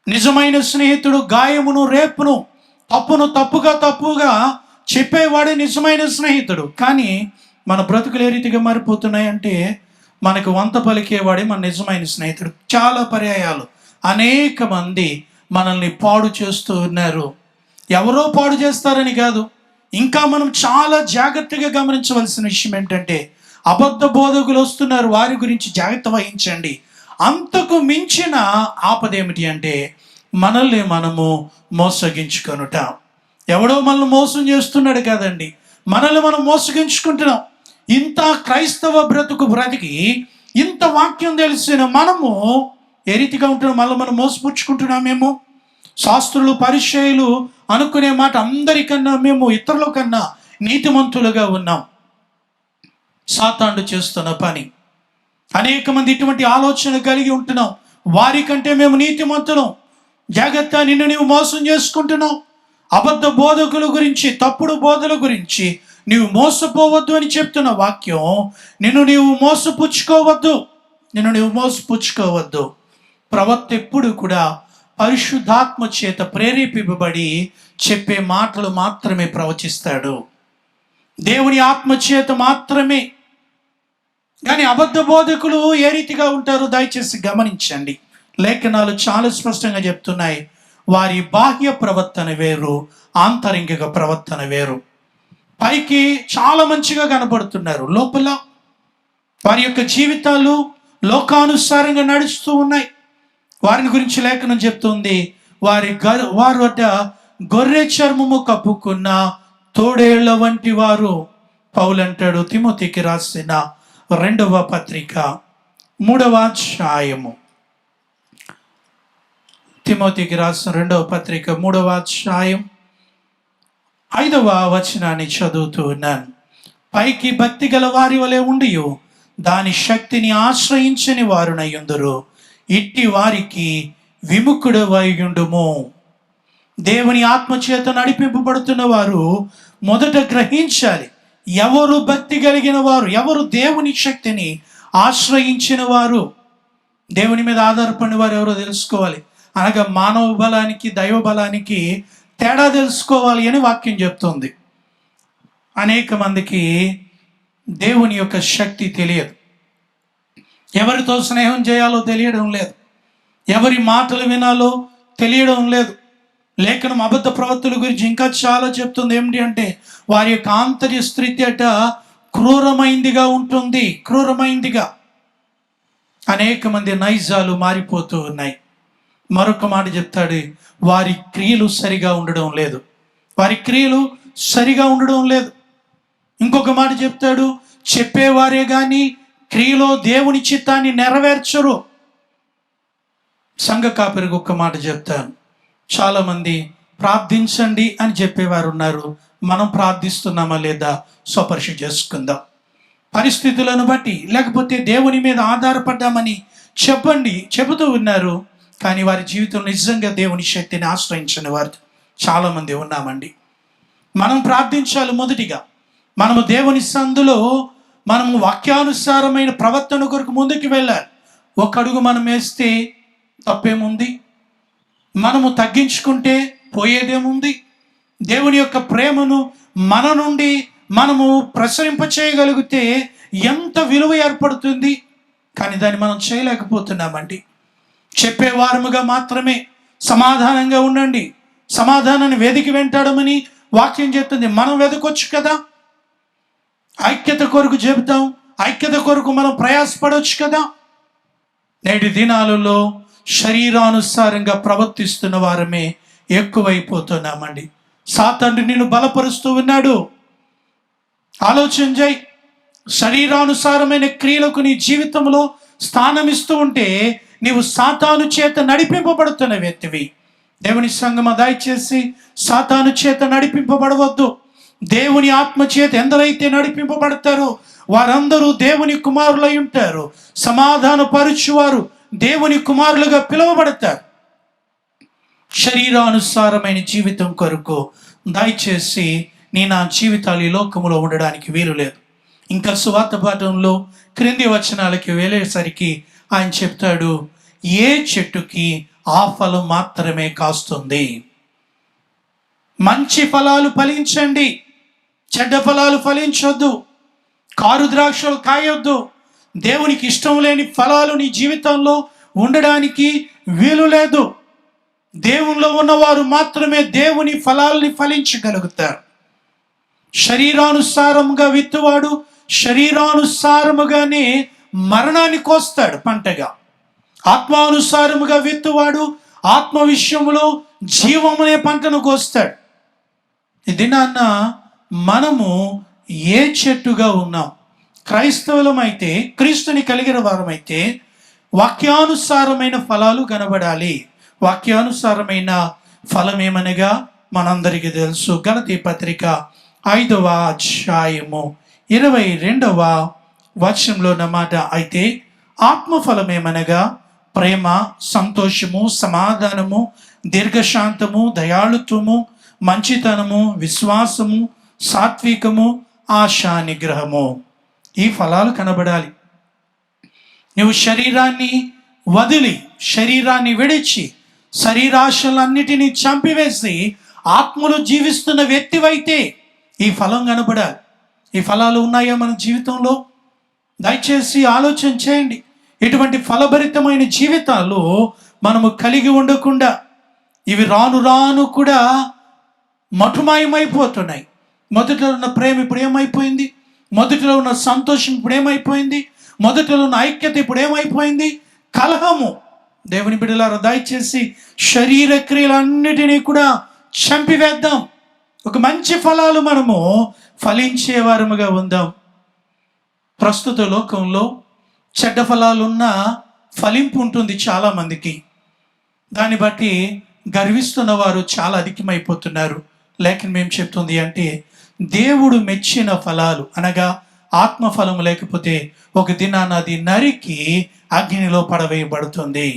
నిజమైన స్నేహితుడు గాయమును రేపును తప్పుగా చెప్పేవాడే నిజమైన స్నేహితుడు. కానీ మన బ్రతుకులు ఏ రీతిగా మారిపోతున్నాయంటే, మనకు వంత పలికేవాడే మన నిజమైన స్నేహితుడు. చాలా పర్యాయాలు అనేక మంది మనల్ని పాడు చేస్తూ ఉన్నారు. ఎవరో పాడు చేస్తారని కాదు, ఇంకా మనం చాలా జాగ్రత్తగా గమనించవలసిన విషయం ఏంటంటే, అబద్ధ బోధకులు వస్తున్నారు, వారి గురించి జాగ్రత్త వహించండి. అంతకు మించిన ఆపద ఏమిటి అంటే, మనల్ని మనము మోసగించుకొనుట. ఎవడో మనల్ని మోసం చేస్తున్నాడు కాదండి, మనల్ని మనం మోసగించుకుంటున్నాం. ఇంత క్రైస్తవ బ్రతికి ఇంత వాక్యం తెలిసిన మనము ఏ రీతిగా ఉంటున్నాం, మనం మోసపుచ్చుకుంటున్నామేమో. శాస్త్రులు పరిచయులు అనుకునే మాట, అందరికన్నా మేము ఇతరుల కన్నా నీతిమంతులుగా ఉన్నాం. సాతానుడు చేస్తున్న పని. అనేక మంది ఇటువంటి ఆలోచన కలిగి ఉంటున్నాం. వారికంటే మేము నీతిమంతులం, జాగ్రత్త, నిన్ను నీవు మోసం చేసుకుంటున్నావు. అబద్ధ బోధకుల గురించి, తప్పుడు బోధల గురించి నీవు మోసపోవద్దు అని చెప్తున్న వాక్యం, నిన్ను నీవు మోసపుచ్చుకోవద్దు. ప్రవక్త ఎప్పుడు కూడా పరిశుద్ధాత్మ చేత ప్రేరేపింపబడి చెప్పే మాటలు మాత్రమే ప్రవచిస్తాడు, దేవుని ఆత్మ చేత మాత్రమే. కానీ అబద్ధ బోధకులు ఏ రీతిగా ఉంటారో దయచేసి గమనించండి. లేఖనాలు చాలా స్పష్టంగా చెప్తున్నాయి. వారి బాహ్య ప్రవర్తన వేరు, ఆంతరింగిక ప్రవర్తన వేరు. పైకి చాలా మంచిగా కనబడుతున్నారు, లోపల వారి యొక్క జీవితాలు లోకానుసారంగా నడుస్తూ ఉన్నాయి. వారిని గురించి లేఖనం చెప్తుంది, వారు గొర్రె చర్మము కప్పుకున్న తోడేళ్ల వంటి వారు. పౌలు అంటాడు తిమోతికి రాసిన 2వ పత్రిక 3వ అధ్యాయము, తిమోతికి రాసిన 2వ పత్రిక 3వ అధ్యాయం 5వ వచనాన్ని చదువుతూ ఉన్నాను. పైకి భక్తి గల వారి వలె ఉండి దాని శక్తిని ఆశ్రయించని వారునయ్యుందురు. ఇట్టి వారికి విముఖుడవైయుండుము. దేవుని ఆత్మచేత నడిపింపబడుతున్న వారు మొదట గ్రహించాలి, ఎవరు భక్తి కలిగిన వారు, ఎవరు దేవుని శక్తిని ఆశ్రయించిన వారు, దేవుని మీద ఆధారపడిన వారు ఎవరో తెలుసుకోవాలి. అనగా మానవ బలానికి దైవ బలానికి తేడా తెలుసుకోవాలి అని వాక్యం చెప్తుంది. అనేక మందికి దేవుని యొక్క శక్తి తెలియదు, ఎవరితో స్నేహం చేయాలో తెలియడం లేదు, ఎవరి మాటలు వినాలో తెలియడం లేదు. లేఖనం అబద్ధ ప్రవక్తల గురించి ఇంకా చాలా చెప్తుంది. ఏమిటి అంటే వారి యొక్క ఆంతర్య స్థితి అట క్రూరమైందిగా ఉంటుంది, క్రూరమైందిగా. అనేక మంది నైజాలు మారిపోతూ ఉన్నాయి. మరొక మాట చెప్తాడు, వారి క్రియలు సరిగా ఉండడం లేదు, వారి క్రియలు సరిగా ఉండడం లేదు. ఇంకొక మాట చెప్తాడు, చెప్పేవారే కానీ క్రియలో దేవుని చిత్తాన్ని నెరవేర్చరు. సంఘ కాపరికి ఒక్క మాట చెప్తాను, చాలామంది ప్రార్థించండి అని చెప్పేవారు ఉన్నారు. మనం ప్రార్థిస్తున్నామా లేదా స్వపరిశ చేసుకుందాం. పరిస్థితులను బట్టి, లేకపోతే దేవుని మీద ఆధారపడ్డామని చెబుతూ ఉన్నారు. కానీ వారి జీవితంలో నిజంగా దేవుని శక్తిని ఆశ్రయించని వారు చాలామంది ఉన్నామండి. మనం ప్రార్థించాలి. మొదటిగా మనము దేవుని సందులో మనము వాక్యానుసారమైన ప్రవర్తన కొరకు ముందుకు వెళ్ళాలి. ఒక అడుగు మనం వేస్తే తప్పేముంది? మనము తగ్గించుకుంటే పోయేదేముంది? దేవుని యొక్క ప్రేమను మన నుండి మనము ప్రసరింపచేయగలిగితే ఎంత విలువ ఏర్పడుతుంది. కానీ దాన్ని మనం చేయలేకపోతున్నామండి. చెప్పేవారముగా మాత్రమే సమాధానంగా ఉండండి, సమాధానాన్ని వెదికి వెంటాడమని వాక్యం చెప్తుంది. మనం వెదకొచ్చు కదా, ఐక్యత కొరకు చెబుతాం, ఐక్యత కొరకు మనం ప్రయాసపడవచ్చు కదా. నేటి దినాలలో శరీరానుసారంగా ప్రవర్తిస్తున్న వారమే ఎక్కువైపోతున్నామండి. సాతానుడు నిన్ను బలపరుస్తూ ఉన్నాడు. ఆలోచన చేయి. శరీరానుసారమైన క్రియలకు నీ జీవితంలో స్థానం ఇస్తూ ఉంటే నీవు సాతాను చేత నడిపింపబడుతున్న వ్యక్తివి. దేవుని సంగమా దయచేసి సాతాను చేత నడిపింపబడవద్దు. దేవుని ఆత్మ చేత ఎందరైతే నడిపింపబడతారో వారందరూ దేవుని కుమారులై ఉంటారు. సమాధాన పరుచువారు దేవుని కుమారులుగా పిలువబడతారు. శరీరానుసారమైన జీవితం కొరకు దయచేసి నా జీవితాలు ఈ లోకములో ఉండడానికి వీలు లేదు. ఇంకా సువార్త పాఠంలో క్రింది వచనాలకి వెళ్ళేసరికి ఆయన చెప్తాడు, ఏ చెట్టుకి ఆ ఫలం మాత్రమే కాస్తుంది. మంచి ఫలాలు ఫలించండి, చెడ్డ ఫలాలు ఫలించొద్దు. కారు ద్రాక్షలు కాయొద్దు. దేవునికి ఇష్టం లేని ఫలాలు నీ జీవితంలో ఉండడానికి వీలు లేదు. దేవునిలో ఉన్నవారు మాత్రమే దేవుని ఫలాల్ని ఫలించగలుగుతారు. శరీరానుసారంగా విత్తువాడు శరీరానుసారముగానే మరణాన్ని కోస్తాడు పంటగా. ఆత్మానుసారముగా విత్తువాడు ఆత్మ విషయంలో జీవమనే పంటను కోస్తాడు. ఈ దినాన్న మనము ఏ చెట్టుగా ఉన్నాం? క్రైస్తవులమైతే, క్రీస్తుని కలిగిన వారమైతే వాక్యానుసారమైన ఫలాలు కనబడాలి, వాక్యానుసారమైన ఫలమేమనగా మనందరికీ తెలుసు. గలతీ పత్రిక 5వ అధ్యాయము 22వ వచనంలో అన్నమాట. అయితే ఆత్మఫలమేమనగా ప్రేమ, సంతోషము, సమాధానము, దీర్ఘశాంతము, దయాళుత్వము, మంచితనము, విశ్వాసము, సాత్వికము, ఆశా నిగ్రహము. ఈ ఫలాలు కనబడాలి. నువ్వు శరీరాన్ని వదిలి, శరీరాన్ని విడిచి, శరీరాశలన్నిటినీ చంపివేసి ఆత్మలో జీవిస్తున్న వ్యక్తివైతే ఈ ఫలం కనబడాలి. ఈ ఫలాలు ఉన్నాయా మన జీవితంలో? దయచేసి ఆలోచన చేయండి. ఇటువంటి ఫలభరితమైన జీవితాలు మనము కలిగి ఉండకుండా ఇవి రాను రాను కూడా మటుమాయమైపోతున్నాయి. మొదట్లో ఉన్న ప్రేమ ఇప్పుడు ఏమైపోయింది? మొదటిలో ఉన్న సంతోషం ఇప్పుడు ఏమైపోయింది? మొదటిలో ఉన్న ఐక్యత ఇప్పుడు ఏమైపోయింది? కలహము. దేవుని బిడ్డలారా, దయచేసి శరీర క్రియలన్నిటినీ కూడా చంపివేద్దాం. ఒక మంచి ఫలాలు మనము ఫలించే వారముగా ఉందాం. ప్రస్తుత లోకంలో చెడ్డ ఫలాలున్న ఫలింపు ఉంటుంది చాలామందికి. దాన్ని బట్టి గర్విస్తున్న వారు చాలా అధికమైపోతున్నారు. లేఖనం ఏం చెప్తుంది అంటే, దేవుడు మెచ్చిన ఫలాలు అనగా ఆత్మఫలము లేకపోతే ఒక దినాన అది నరికి అగ్నిలో పడవేయబడుతుంది.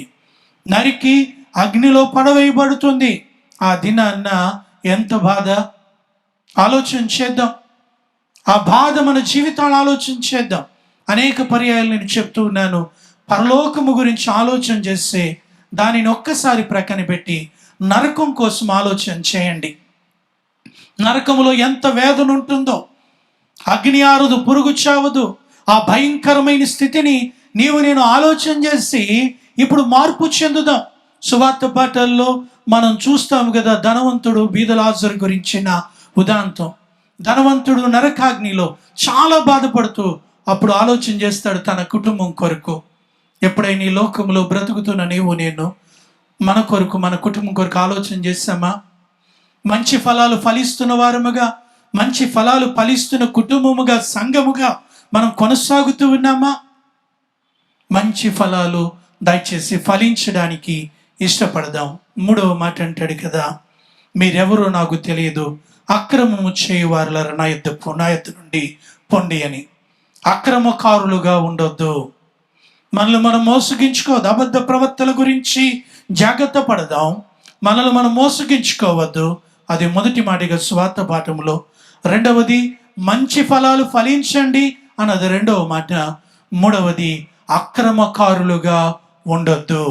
నరికి అగ్నిలో పడవేయబడుతుంది. ఆ దినాన్న ఎంత బాధ ఆలోచన చేద్దాం. ఆ బాధ మన జీవితాలు ఆలోచన చేద్దాం. అనేక పర్యాయాలు నేను చెప్తూ ఉన్నాను, పరలోకము గురించి ఆలోచన చేస్తే దానిని ఒక్కసారి ప్రక్కన పెట్టి నరకం కోసం ఆలోచన చేయండి. నరకములో ఎంత వేదన ఉంటుందో. అగ్ని ఆరదు, పురుగు చావదు. ఆ భయంకరమైన స్థితిని నేను ఆలోచన చేసి ఇప్పుడు మార్పు చెందుదాం. సువార్త పాఠాల్లో మనం చూస్తాము కదా, ధనవంతుడు బీద లాజరు గురించిన ఉదాంతం. ధనవంతుడు నరకాగ్నిలో చాలా బాధపడుతూ అప్పుడు ఆలోచన చేస్తాడు తన కుటుంబం కొరకు. ఎప్పుడైనా ఈ లోకంలో బ్రతుకుతున్న నేను మన కొరకు, మన కుటుంబం కొరకు ఆలోచన చేస్తామా? మంచి ఫలాలు ఫలిస్తున్న వారముగా, మంచి ఫలాలు ఫలిస్తున్న కుటుంబముగా, సంఘముగా మనం కొనసాగుతూ ఉన్నామా? మంచి ఫలాలు దయచేసి ఫలించడానికి ఇష్టపడదాం. 3వ మాట అంటాడు కదా, మీరెవరో నాకు తెలియదు, అక్రమము చేయువారులారా నా యొద్ద నుండి పొండి అని. అక్రమకారులుగా ఉండొద్దు. మనల్ని మనం మోసగించుకోవద్దు. అబద్ధ ప్రవర్తన గురించి జాగ్రత్త పడదాం. మనల్ని మనం మోసగించుకోవద్దు. అది మొదటి మాటగా స్వార్థ పాఠంలో. రెండవది మంచి ఫలాలు ఫలించండి అన్నది రెండవ మాట. మూడవది అక్రమకారులుగా ఉండొద్దు.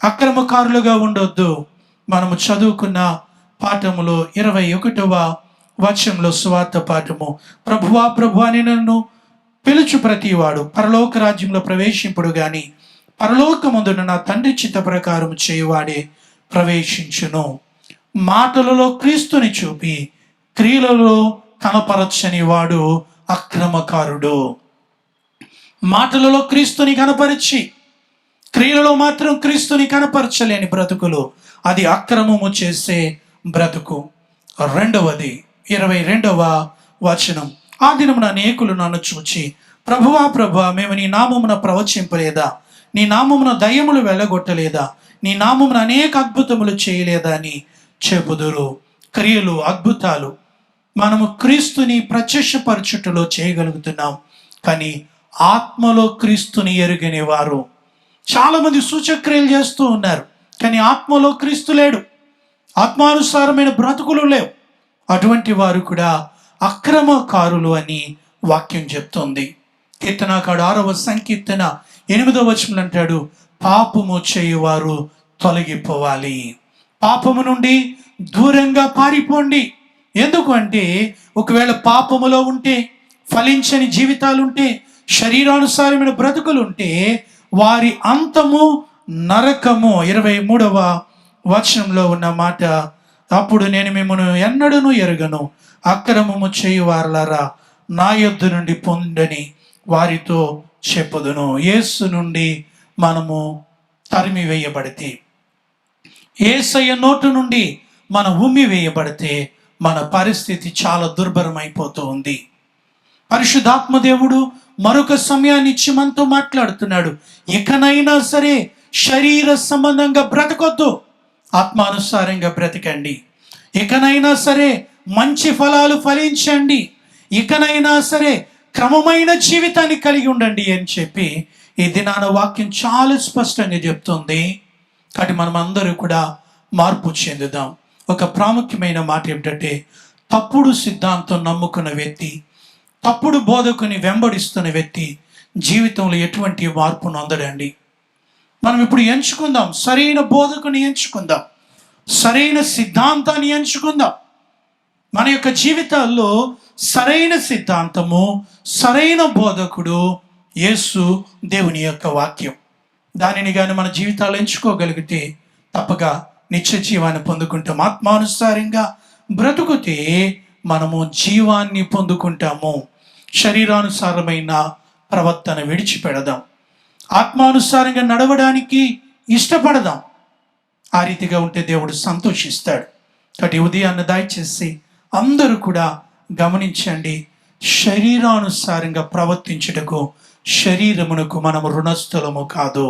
అక్రమకారులుగా ఉండొద్దు. మనము చదువుకున్న పాఠములో 21వ వచనంలో స్వార్థ పాఠము, ప్రభువా ప్రభువా అని నన్ను పిలుచు ప్రతివాడు పరలోక రాజ్యంలో ప్రవేశింపుడు గాని పరలోకమందున నా తండ్రి చిత్త ప్రకారం చేయువాడే ప్రవేశించును. మాటలలో క్రీస్తుని చూపి క్రియలలో కనపరచని వాడు అక్రమకారుడు. మాటలలో క్రీస్తుని కనపరిచి క్రియలలో మాత్రం క్రీస్తుని కనపరచలేని బ్రతుకులు, అది అక్రమము చేసే బ్రతుకు. రెండవది 22వ వచనం, ఆ దినమున అనేకులు నన్ను చూచి ప్రభువా ప్రభువా మేము నీ నామమున ప్రవచింపలేదా, నీ నామమున దయ్యములు వెళ్ళగొట్టలేదా, నీ నామమున అనేక అద్భుతములు చేయలేదా అని చెబుదురు. క్రియలు, అద్భుతాలు మనము క్రీస్తుని ప్రత్యక్షపరచుటలో చేయగలుగుతున్నాం. కానీ ఆత్మలో క్రీస్తుని ఎరుగని వారు చాలామంది సూచక్రియలు చేస్తూ ఉన్నారు, కానీ ఆత్మలో క్రీస్తు లేడు. ఆత్మానుసారమైన బ్రతుకులు లేవు. అటువంటి వారు కూడా అక్రమకారులు అని వాక్యం చెప్తోంది. కీర్తనాకాడు 6వ సంకీర్తన 8వ వచనం అంటాడు, పాపము చేయువారు తొలగిపోవాలి. పాపము నుండి దూరంగా పారిపోండి. ఎందుకు అంటే, ఒకవేళ పాపములో ఉంటే, ఫలించని జీవితాలుంటే, శరీరానుసారమైన బ్రతుకులుంటే వారి అంతము నరకము. 23వ వచనంలో ఉన్న మాట, అప్పుడు నేను మిమ్మల్ని ఎన్నడూ ఎరుగను, అక్రమము చేయువారులారా నా యొద్ద నుండి పొందని వారితో చెప్పుదును. యేసు నుండి మనము తరిమి వేయబడితే, యేసయ్య నోటు నుండి మనం ఉమ్మి వేయబడితే మన పరిస్థితి చాలా దుర్భరమైపోతూ ఉంది. పరిశుద్ధాత్మ దేవుడు మరొక సమయాన్ని ఇచ్చి మనతో మాట్లాడుతున్నాడు. ఇకనైనా సరే శరీర సంబంధంగా బ్రతకొద్దు. ఆత్మానుసారంగా బ్రతకండి. ఇకనైనా సరే మంచి ఫలాలు ఫలించండి. ఇకనైనా సరే క్రమమైన జీవితాన్ని కలిగి ఉండండి అని చెప్పి ఈ దినాన వాక్యం చాలా స్పష్టంగా చెప్తుంది. కాబట్టి మనం అందరూ కూడా మార్పు చెందుదాం. ఒక ప్రాముఖ్యమైన మాట ఏమిటంటే, తప్పుడు సిద్ధాంతం నమ్ముకున్న వ్యక్తి, తప్పుడు బోధకుని వెంబడిస్తున్న వ్యక్తి జీవితంలో ఎటువంటి మార్పు నొందడండి. మనం ఇప్పుడు ఎంచుకుందాం, సరైన బోధకుని ఎంచుకుందాం, సరైన సిద్ధాంతాన్ని ఎంచుకుందాం. మన యొక్క జీవితాల్లో సరైన సిద్ధాంతము, సరైన బోధకుడు యేసు దేవుని యొక్క వాక్యం. దానిని కానీ మన జీవితాలు ఎంచుకోగలిగితే తప్పక నిత్య జీవాన్ని పొందుకుంటాం. ఆత్మానుసారంగా బ్రతుకుతే మనము జీవాన్ని పొందుకుంటాము. శరీరానుసారమైన ప్రవర్తన విడిచిపెడదాం. ఆత్మానుసారంగా నడవడానికి ఇష్టపడదాం. ఆ రీతిగా ఉంటే దేవుడు సంతోషిస్తాడు. కాబట్టి ఉదయాన్ని దయచేసి అందరూ కూడా గమనించండి. శరీరానుసారంగా ప్రవర్తించుటకు శరీరమునకు మనము రుణస్థులము కాదు.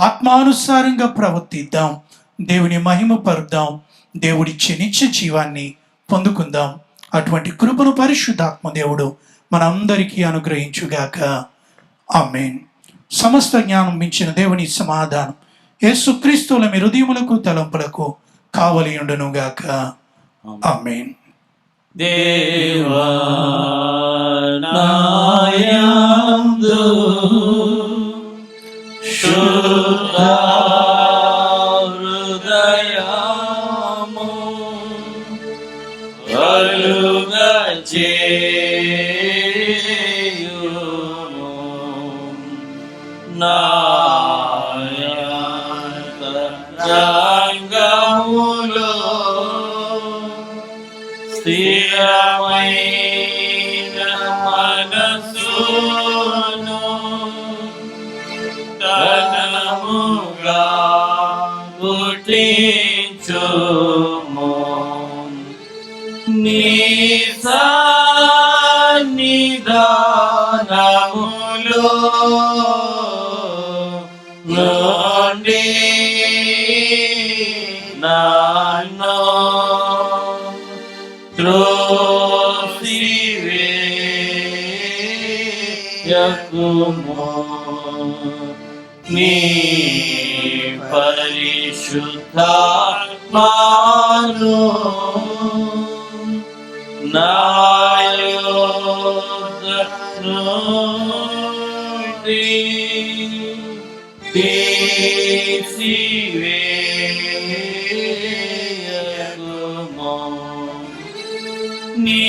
ఆత్మానుసారంగా ప్రవర్తిద్దాం, దేవుని మహిమ పరుద్దాం, దేవుడిచ్చే నిత్య జీవాన్ని పొందుకుందాం. అటువంటి కృపను పరిశుద్ధాత్మ దేవుడు మనందరికీ అనుగ్రహించుగాక. ఆమేన్. సమస్త జ్ఞానం మించిన దేవుని సమాధానం యేసుక్రీస్తుల మీ హృదయములకు తలంపులకు కావలి ఉండునుగాక. ఆమేన్. దేవా నాయందు శుద్ధ హృదయము కలుగజేయుము, నాయంతరంగములో స్థిరమైన మనసును ఘనముగా పుట్టించుము. నీ సన్నిధానములో నుండి నన్ను త్రోసివేయకుము. నీ పరిశుద్ధాత్మను నా యొద్ద నుండి తీసివేయకుము. నీ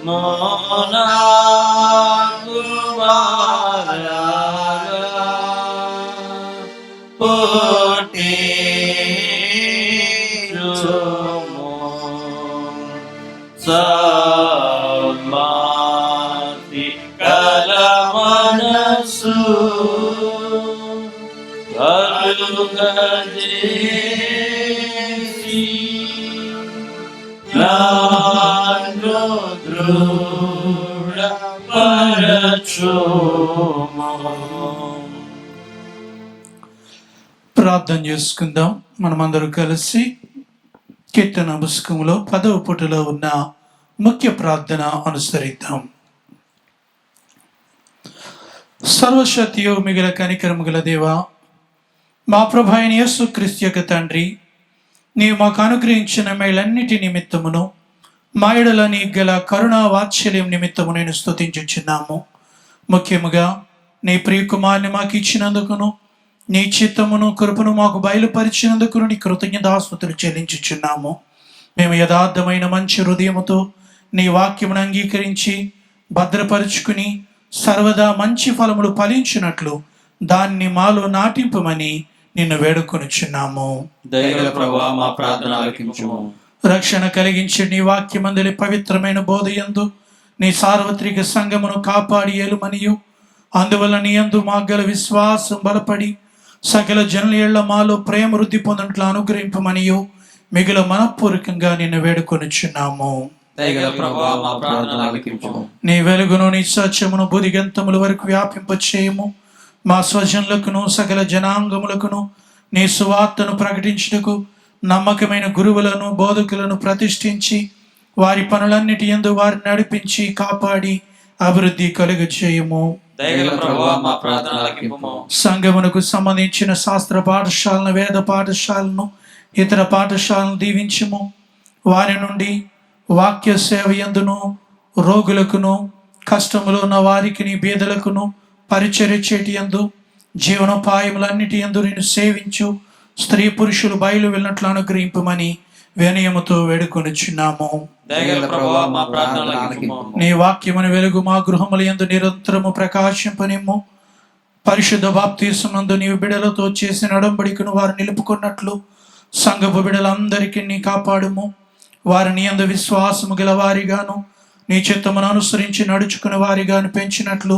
రక్షణానందము నాకు మారగా పుట్టించుము. సమాధి కల మనసు కలుగజేసి నన్ను దృఢపరచుము. ప్రార్థన చేసుకుందాం. మనమందరూ కలిసి కీర్తన పుస్తకంలో 10వ పుటలో ఉన్న ముఖ్య ప్రార్థన అనుసరిద్దాం. సర్వశక్తియు మిగిల కనికరము గల దేవా, మా ప్రభు అయిన యేసుక్రీస్తు యొక్క తండ్రి, నీవు మాకు అనుగ్రహించిన మేలన్నిటి నిమిత్తమును మా యెడల నీ గల కరుణా వాత్సల్యం నిమిత్తము నేను స్తుతించుచున్నాము. ముఖ్యముగా నీ ప్రియ కుమారుని మాకు ఇచ్చినందుకును, నీ చిత్తమును కృపను మాకు బయలుపరిచినందుకును నీ కృతజ్ఞతాస్తుతులు చెల్లించుచున్నాము. మేము యథార్థమైన మంచి హృదయముతో నీ వాక్యమును అంగీకరించి భద్రపరుచుకుని సర్వదా మంచి ఫలములు ఫలించినట్లు దాన్ని మాలో నాటింపమని నిన్ను వేడుకొనుచున్నాము. దయగల ప్రభువా, మా ప్రార్థన ఆలకించుము. రక్షణ కలిగించి నీ వాక్యమందలి పవిత్రమైన బోధయందు నీ సార్వత్రిక సంఘమును కాపాడి ఏలుమనియు, అందువల్ల నీ యందు మాగల విశ్వాసం బలపడి సకల జనుల ఏళ్ల మాలో ప్రేమ వృద్ధి పొందినట్లు అనుగ్రహింపమనియు మిగిలిన మనపూర్వకంగా నిన్ను వేడుకొనుచున్నాము. దయగల ప్రభువా మా ప్రార్థన ఆలకించుము. నీ వెలుగును నీ సత్యమును బుదిగంతముల వరకు వ్యాపింపచేయము. మా స్వజనులకును సకల జనాంగములకును నీ సువార్తను ప్రకటించుటకు నమ్మకమైన గురువులను బోధకులను ప్రతిష్ఠించి వారి పనులన్నిటి యందు వారిని నడిపించి కాపాడి అభివృద్ధి కలుగచేయము. దయగల ప్రభువా మా ప్రార్థన ఆలకించుము. సంఘమునకు సంబంధించిన శాస్త్ర పాఠశాలను, వేద పాఠశాలను, ఇతర పాఠశాలను దీవించుము. వారి నుండి వాక్య సేవ యందును రోగులకును కష్టములో ఉన్న వారికి నీ బీదలకును పరిచర్య చేటి యందు జీవనోపాయములన్నిటి యందు నేను సేవించు స్త్రీ పురుషులు బయలు వెళ్ళినట్లు అనుగ్రహింపమని వినయముతో వేడుకొనుచున్నాము. దయగల ప్రభువా మా ప్రార్థన ఆలకించుము. నీ వాక్యమును వెలుగు మా గృహముల యందు నిరంతరము ప్రకాశింపనిమ్ము. పరిశుద్ధ బాప్తీసమందు నీవు బిడలతో చేసిన నడంబడికను వారు నిలుపుకున్నట్లు సంఘపు బిడలందరికీ నీ కాపాడుము. వారిని యందు విశ్వాసము గల వారిగాను నీ చిత్తమును అనుసరించి నడుచుకుని వారిగాను పెంచినట్లు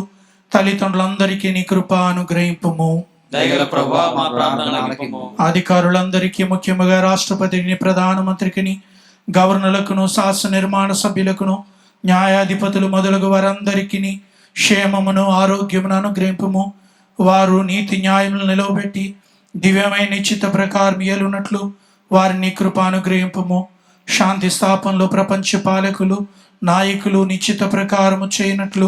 తల్లిదండ్రులందరికీ నీ కృప అనుగ్రహింపుము. దయగల ప్రభువా మా ప్రార్థన ఆలకించుము. అధికారులందరికీ ముఖ్యముగా రాష్ట్రపతిని, ప్రధానమంత్రికిని, గవర్నర్లకును, శాసన నిర్మాణ సభ్యులకును, న్యాయాధిపతులు మొదలగు వారందరికీ క్షేమమును ఆరోగ్యమును అనుగ్రహింపుము. వారు నీతి న్యాయములను నిలవబెట్టి దివ్యమైన నిశ్చిత ప్రకారం ఏలునట్లు వారిని కృప అనుగ్రహింపుము. శాంతి స్థాపనలో ప్రపంచ పాలకులు, నాయకులు నిశ్చిత ప్రకారము చేయనట్లు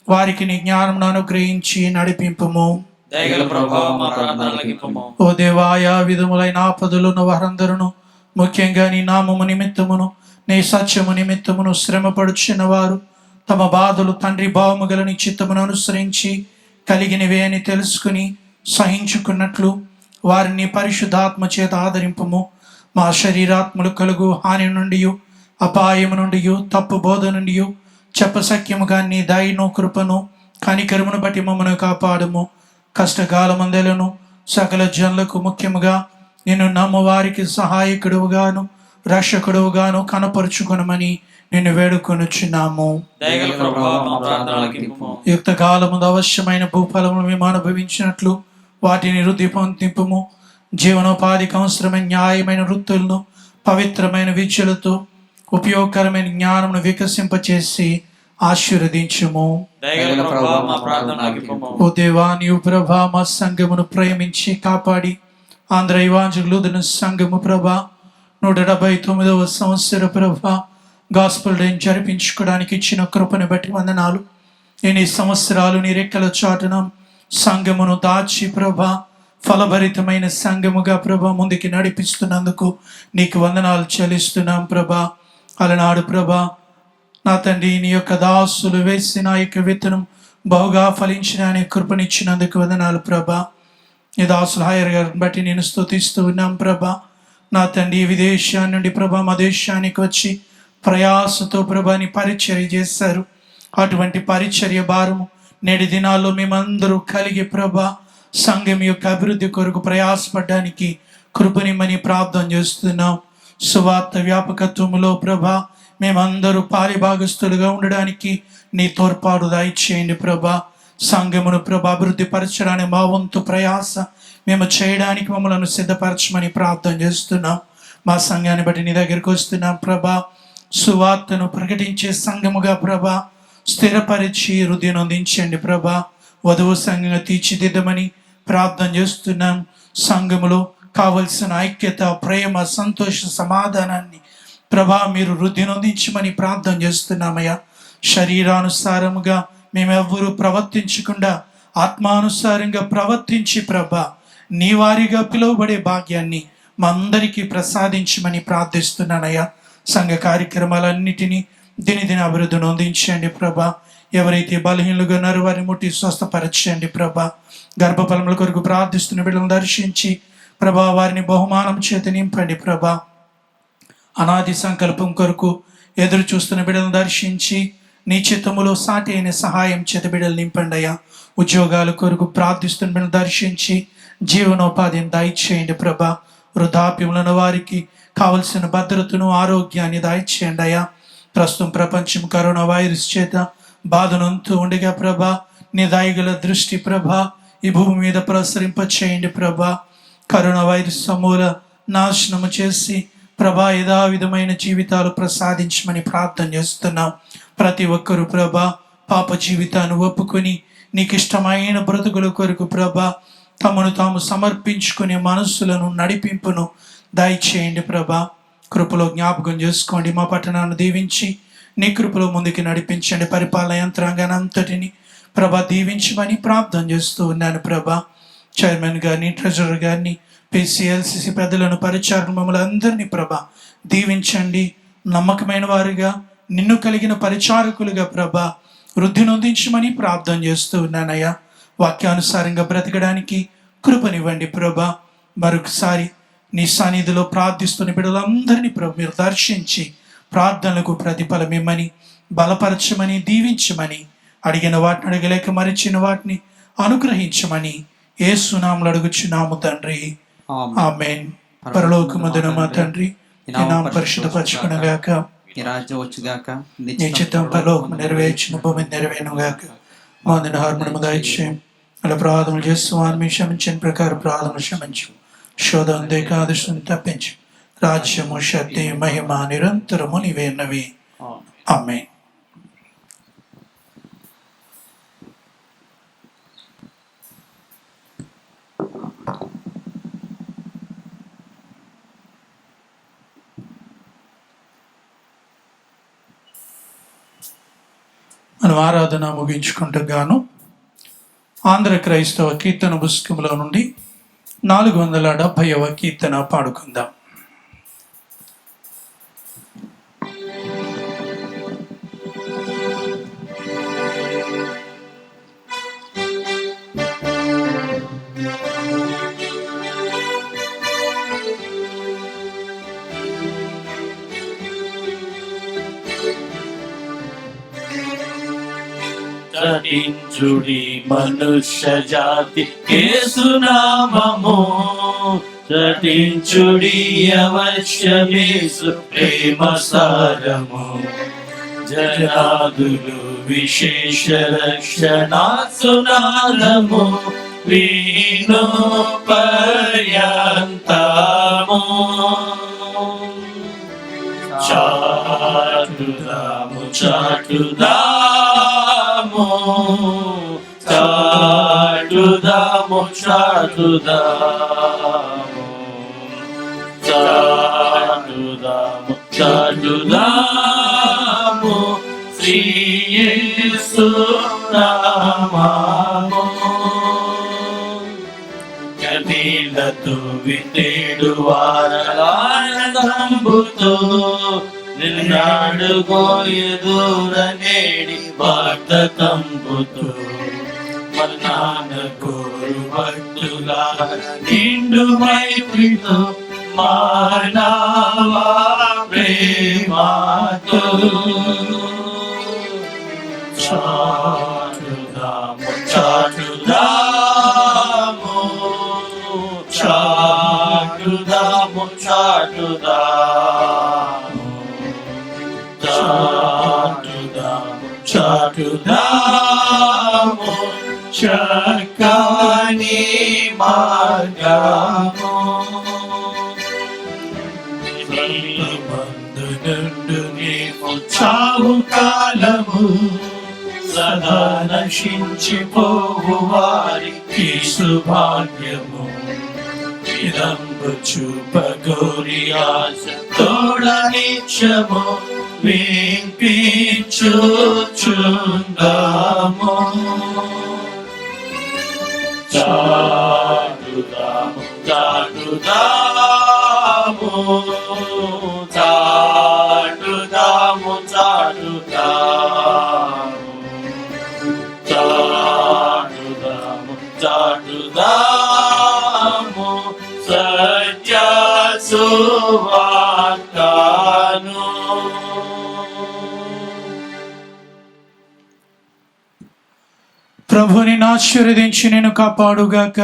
వారికి నీ జ్ఞానమును అనుగ్రహించి నడిపింపుము. దయగల ప్రభువా మా ప్రార్థన ఆలకించుము. ఓ దేవాయా విధములైన ఆపదలున్న వారందరూ ముఖ్యంగా నీ నామము నిమిత్తమును నీ సత్యము నిమిత్తమును శ్రమపడుచున్న వారు తమ బాధలు తండ్రి భావము గల నీ చిత్తమును అనుసరించి కలిగినవే అని తెలుసుకుని సహించుకున్నట్లు వారిని పరిశుద్ధాత్మ చేత ఆదరింపము. మా శరీరాత్మలు కలుగు హాని నుండి, అపాయము నుండి, తప్పు బోధ నుండి చెప్పసఖ్యముగా నీ దయను, కృపను, కనికరమును బట్టి మమ్మను కాపాడము. కష్టకాలమందెలను సకల జనులకు ముఖ్యముగా నిన్ను నమ్మవారికి సహాయకుడుగాను రక్షకుడుగాను కనపరుచుకొనమని నిన్ను వేడుకొనుచున్నాము. దయగల ప్రభువా మా ప్రార్థన ఆలకించుము. యుక్త కాలముందు అవశ్యమైన భూఫలమును మేము అనుభవించినట్లు వాటిని వృద్ధి పొందింపుము. జీవనోపాధికి అవసరమైన న్యాయమైన వృత్తులను పవిత్రమైన విద్యలతో ఉపయోగకరమైన జ్ఞానమును వికసింపచేసి ఆశీర్వదించుము. దయగల ప్రభువా మా ప్రార్థన ఆలకించుము. ఓ దేవా, నీవు ప్రభా మా సంఘమును ప్రేమించి కాపాడి ఆంధ్ర ఇవాంజలుదన సంఘము ప్రభా 179వ సంవత్సర ప్రభా గాస్పల్ డే జరిపించుకోవడానికి ఇచ్చిన కృపను బట్టి వందనాలు. ఎన్ని సంవత్సరాలు నీ రెక్కల చాటున సంఘమును దాచి ప్రభా ఫలభరితమైన సంఘముగా ప్రభా ముందుకి నడిపిస్తున్నందుకు నీకు వందనాలు చెల్లిస్తున్నాం ప్రభా. అలనాడు ప్రభా నా తండ్రి నీ యొక్క దాసులు వేసిన ఆ యొక్క విత్తనం బహుగా ఫలించిన అనే కృపనిచ్చినందుకు వందనాలు ప్రభా. నీ దాసులు హాయర్ గారిని బట్టి నేను స్తుతిస్తూ ఉన్నాం ప్రభా. నా తండ్రి విదేశాన్ని నుండి ప్రభా మా దేశానికి వచ్చి ప్రయాసతో ప్రభాని పరిచర్య చేశారు. అటువంటి పరిచర్య భారము నేటి దినాల్లో మేమందరూ కలిగి ప్రభా సంఘం యొక్క అభివృద్ధి కొరకు ప్రయాసపడడానికి కృపనిమ్మని ప్రార్థన చేస్తున్నాం. సువార్త వ్యాపకత్వములో ప్రభా మేమందరూ పాలిభాగస్తులుగా ఉండడానికి నీ తోడ్పాటు దయచేయండి ప్రభా. సంఘమును ప్రభా అభివృద్ధి పరచడానికి మా వంతు ప్రయాస మేము చేయడానికి మమ్మల్ని సిద్ధపరచమని ప్రార్థన చేస్తున్నాం. మా సంఘాన్ని బట్టి నీ దగ్గరికి వస్తున్నాం ప్రభా. సువార్తను ప్రకటించే సంఘముగా ప్రభా స్థిరపరిచి హృదయం అందించండి ప్రభా. వధువు సంఘంగా తీర్చిదిద్దమని ప్రార్థన చేస్తున్నాం. సంఘములో కావలసిన ఐక్యత, ప్రేమ, సంతోష, సమాధానాన్ని ప్రభా మీరు వృద్ధి నొందించమని ప్రార్థన చేస్తున్నామయ్యా. శరీరానుసారముగా మేమెవ్వరూ ప్రవర్తించకుండా ఆత్మానుసారంగా ప్రవర్తించి ప్రభా నీ వారిగా పిలువబడే భాగ్యాన్ని మా అందరికీ ప్రసాదించమని ప్రార్థిస్తున్నానయ్యా. సంఘ కార్యక్రమాలన్నిటినీ దినదిన అభివృద్ధి నొందించండి ప్రభా. ఎవరైతే బలహీనులుగా ఉన్నారో వారిని ముట్టి స్వస్థపరచండి ప్రభా. గర్భఫలముల కొరకు ప్రార్థిస్తున్న బిడ్డలను దర్శించి ప్రభా వారిని బహుమానం చేత నింపండి ప్రభా. అనాది సంకల్పం కొరకు ఎదురు చూస్తున్న బిడ్డలను దర్శించి నీ చిత్తములో సాటి అయిన సహాయం చేత బిడ్డలు నింపండి అయ్యా. ఉద్యోగాల కొరకు ప్రార్థిస్తున్న బిడ్డలను దర్శించి జీవనోపాధిని దయచేయండి ప్రభా. వృద్ధాప్యములను వారికి కావలసిన భద్రతను, ఆరోగ్యాన్ని దయచేయండి అయ్యా. ప్రస్తుతం ప్రపంచం కరోనా వైరస్ చేత బాధనంతూ ఉండగా ప్రభా నీ దయగల దృష్టి ప్రభా ఈ భూమి మీద ప్రసరింప చేయండి ప్రభా. కరోనా వైరస్ సమూల నాశనము చేసి ప్రభా యథావిధమైన జీవితాలు ప్రసాదించమని ప్రార్థన చేస్తున్నాం. ప్రతి ఒక్కరూ ప్రభా పాప జీవితాన్ని ఒప్పుకొని నీకు ఇష్టమైన బ్రతుకుల కొరకు ప్రభా తమను తాము సమర్పించుకునే మనస్సులను నడిపింపును దయచేయండి ప్రభా. కృపలో జ్ఞాపకం చేసుకోండి. మా పట్టణాన్ని దీవించి నీ కృపలో ముందుకు నడిపించండి. పరిపాలన యంత్రాంగాన్ని అంతటిని ప్రభా దీవించమని ప్రార్థన చేస్తూ ఉన్నాను ప్రభా. చైర్మన్ గారిని, ట్రెజరర్ గారిని, PCLCC పెద్దలను, పరిచారకులు మమ్మల్ని అందరినీ ప్రభా దీవించండి. నమ్మకమైన వారుగా నిన్ను కలిగిన పరిచారకులుగా ప్రభా వృద్ధి నొందించమని ప్రార్థన చేస్తూ ఉన్నానయ్యా. వాక్యానుసారంగా బ్రతకడానికి కృపనివ్వండి ప్రభా. మరొకసారి నీ సన్నిధిలో ప్రార్థిస్తున్న బిడ్డలందరినీ ప్రభు మీరు దర్శించి ప్రార్థనలకు ప్రతిఫలం ఇమ్మని, బలపరచమని, దీవించమని, అడిగిన వాటిని అడగలేక మరిచిన వాటిని అనుగ్రహించమని యేసు నామములో అడుగుచున్నాము తండ్రి, ఆమేన్. పరలోకమందున మా తండ్రి, నీ నామం పరిశుద్ధపరచుకొనుగాక, నీ రాజ్యం వచ్చుగాక, నీ చిత్తం పరలోకము నెరవేర్చిన భూమి నెరవేరుగాక. మా హార్మోని దయచేయం. అలా ప్రార్థనలు చేస్తూ మీ క్షమించిన ప్రకారం ప్రార్థనలు క్షమించు. శోధన ఏకాదశిని తప్పించు. రాజ్యము, శక్తి, మహిమ నిరంతరము నీవేనవి. ఆమేన్. మనం ఆరాధన ముగించుకుంటూ గాను ఆంధ్ర క్రైస్తవ కీర్తన పుస్తకంలో నుండి 470వ కీర్తన పాడుకుందాం. చటించుడి మనుష్య జాతి యేసునామము, చటించుడి అవశ్యమేసు ప్రేమ సారము. జనాదులు విశేష రక్షణాసునాదము వీణు పర్యంతము. చాటుదాము చాటుదాము చాటుదాము చాటుదాము చాటుదాము చాటుదాము శ్రీ యేసు నామము. కన్నీళ్లతో వినేడు వారలానందంబుతో నిన్నాడుగోయెదూర నేడి వార్తకంబుతో. మన్నాన కోరు భక్తులా నిండు మైత్రితో మానవా ప్రేమతో. చాటుదాము చాటుదాము చాటుదాము చాటుదాము చాటుదాము చాటుదాము చక్కని మార్గము. మందు నుండు నీకు చావు కాలము, సదా నశించిపోవు వారికి సుభాగ్యము. ఇదంబు చూపగోరి ఆశ తోడ నిత్యము వినిపించుచుందాము. చాటుదాము చాటుదాము చాటుదాము చాటుదాము చాటుదాము చాటుదాము సత్య సువార్తను. ప్రభుని ఆశీర్వదించి నేను కాపాడుగాక.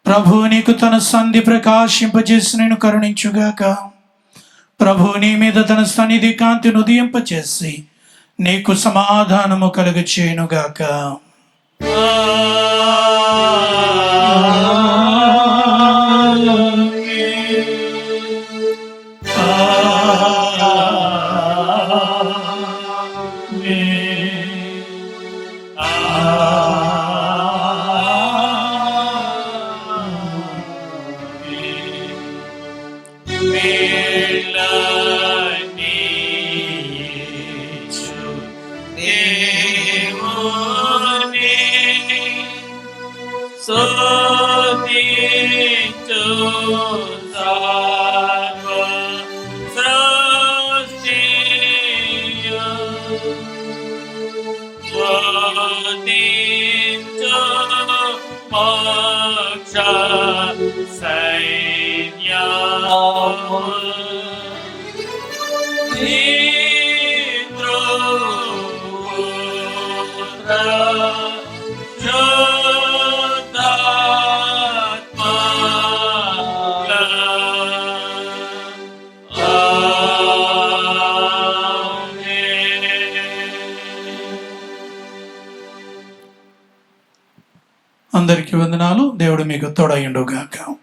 ప్రభు నీకు తన సంధి ప్రకాశింపజేసి నేను కరుణించుగాక. ప్రభు నీ మీద తన సన్నిధి కాంతిని ఉదయింపచేసి నీకు సమాధానము కలుగచేయునుగాక. అందరికీ వందనాలు. దేవుడు మీకు తోడయుండుగాక.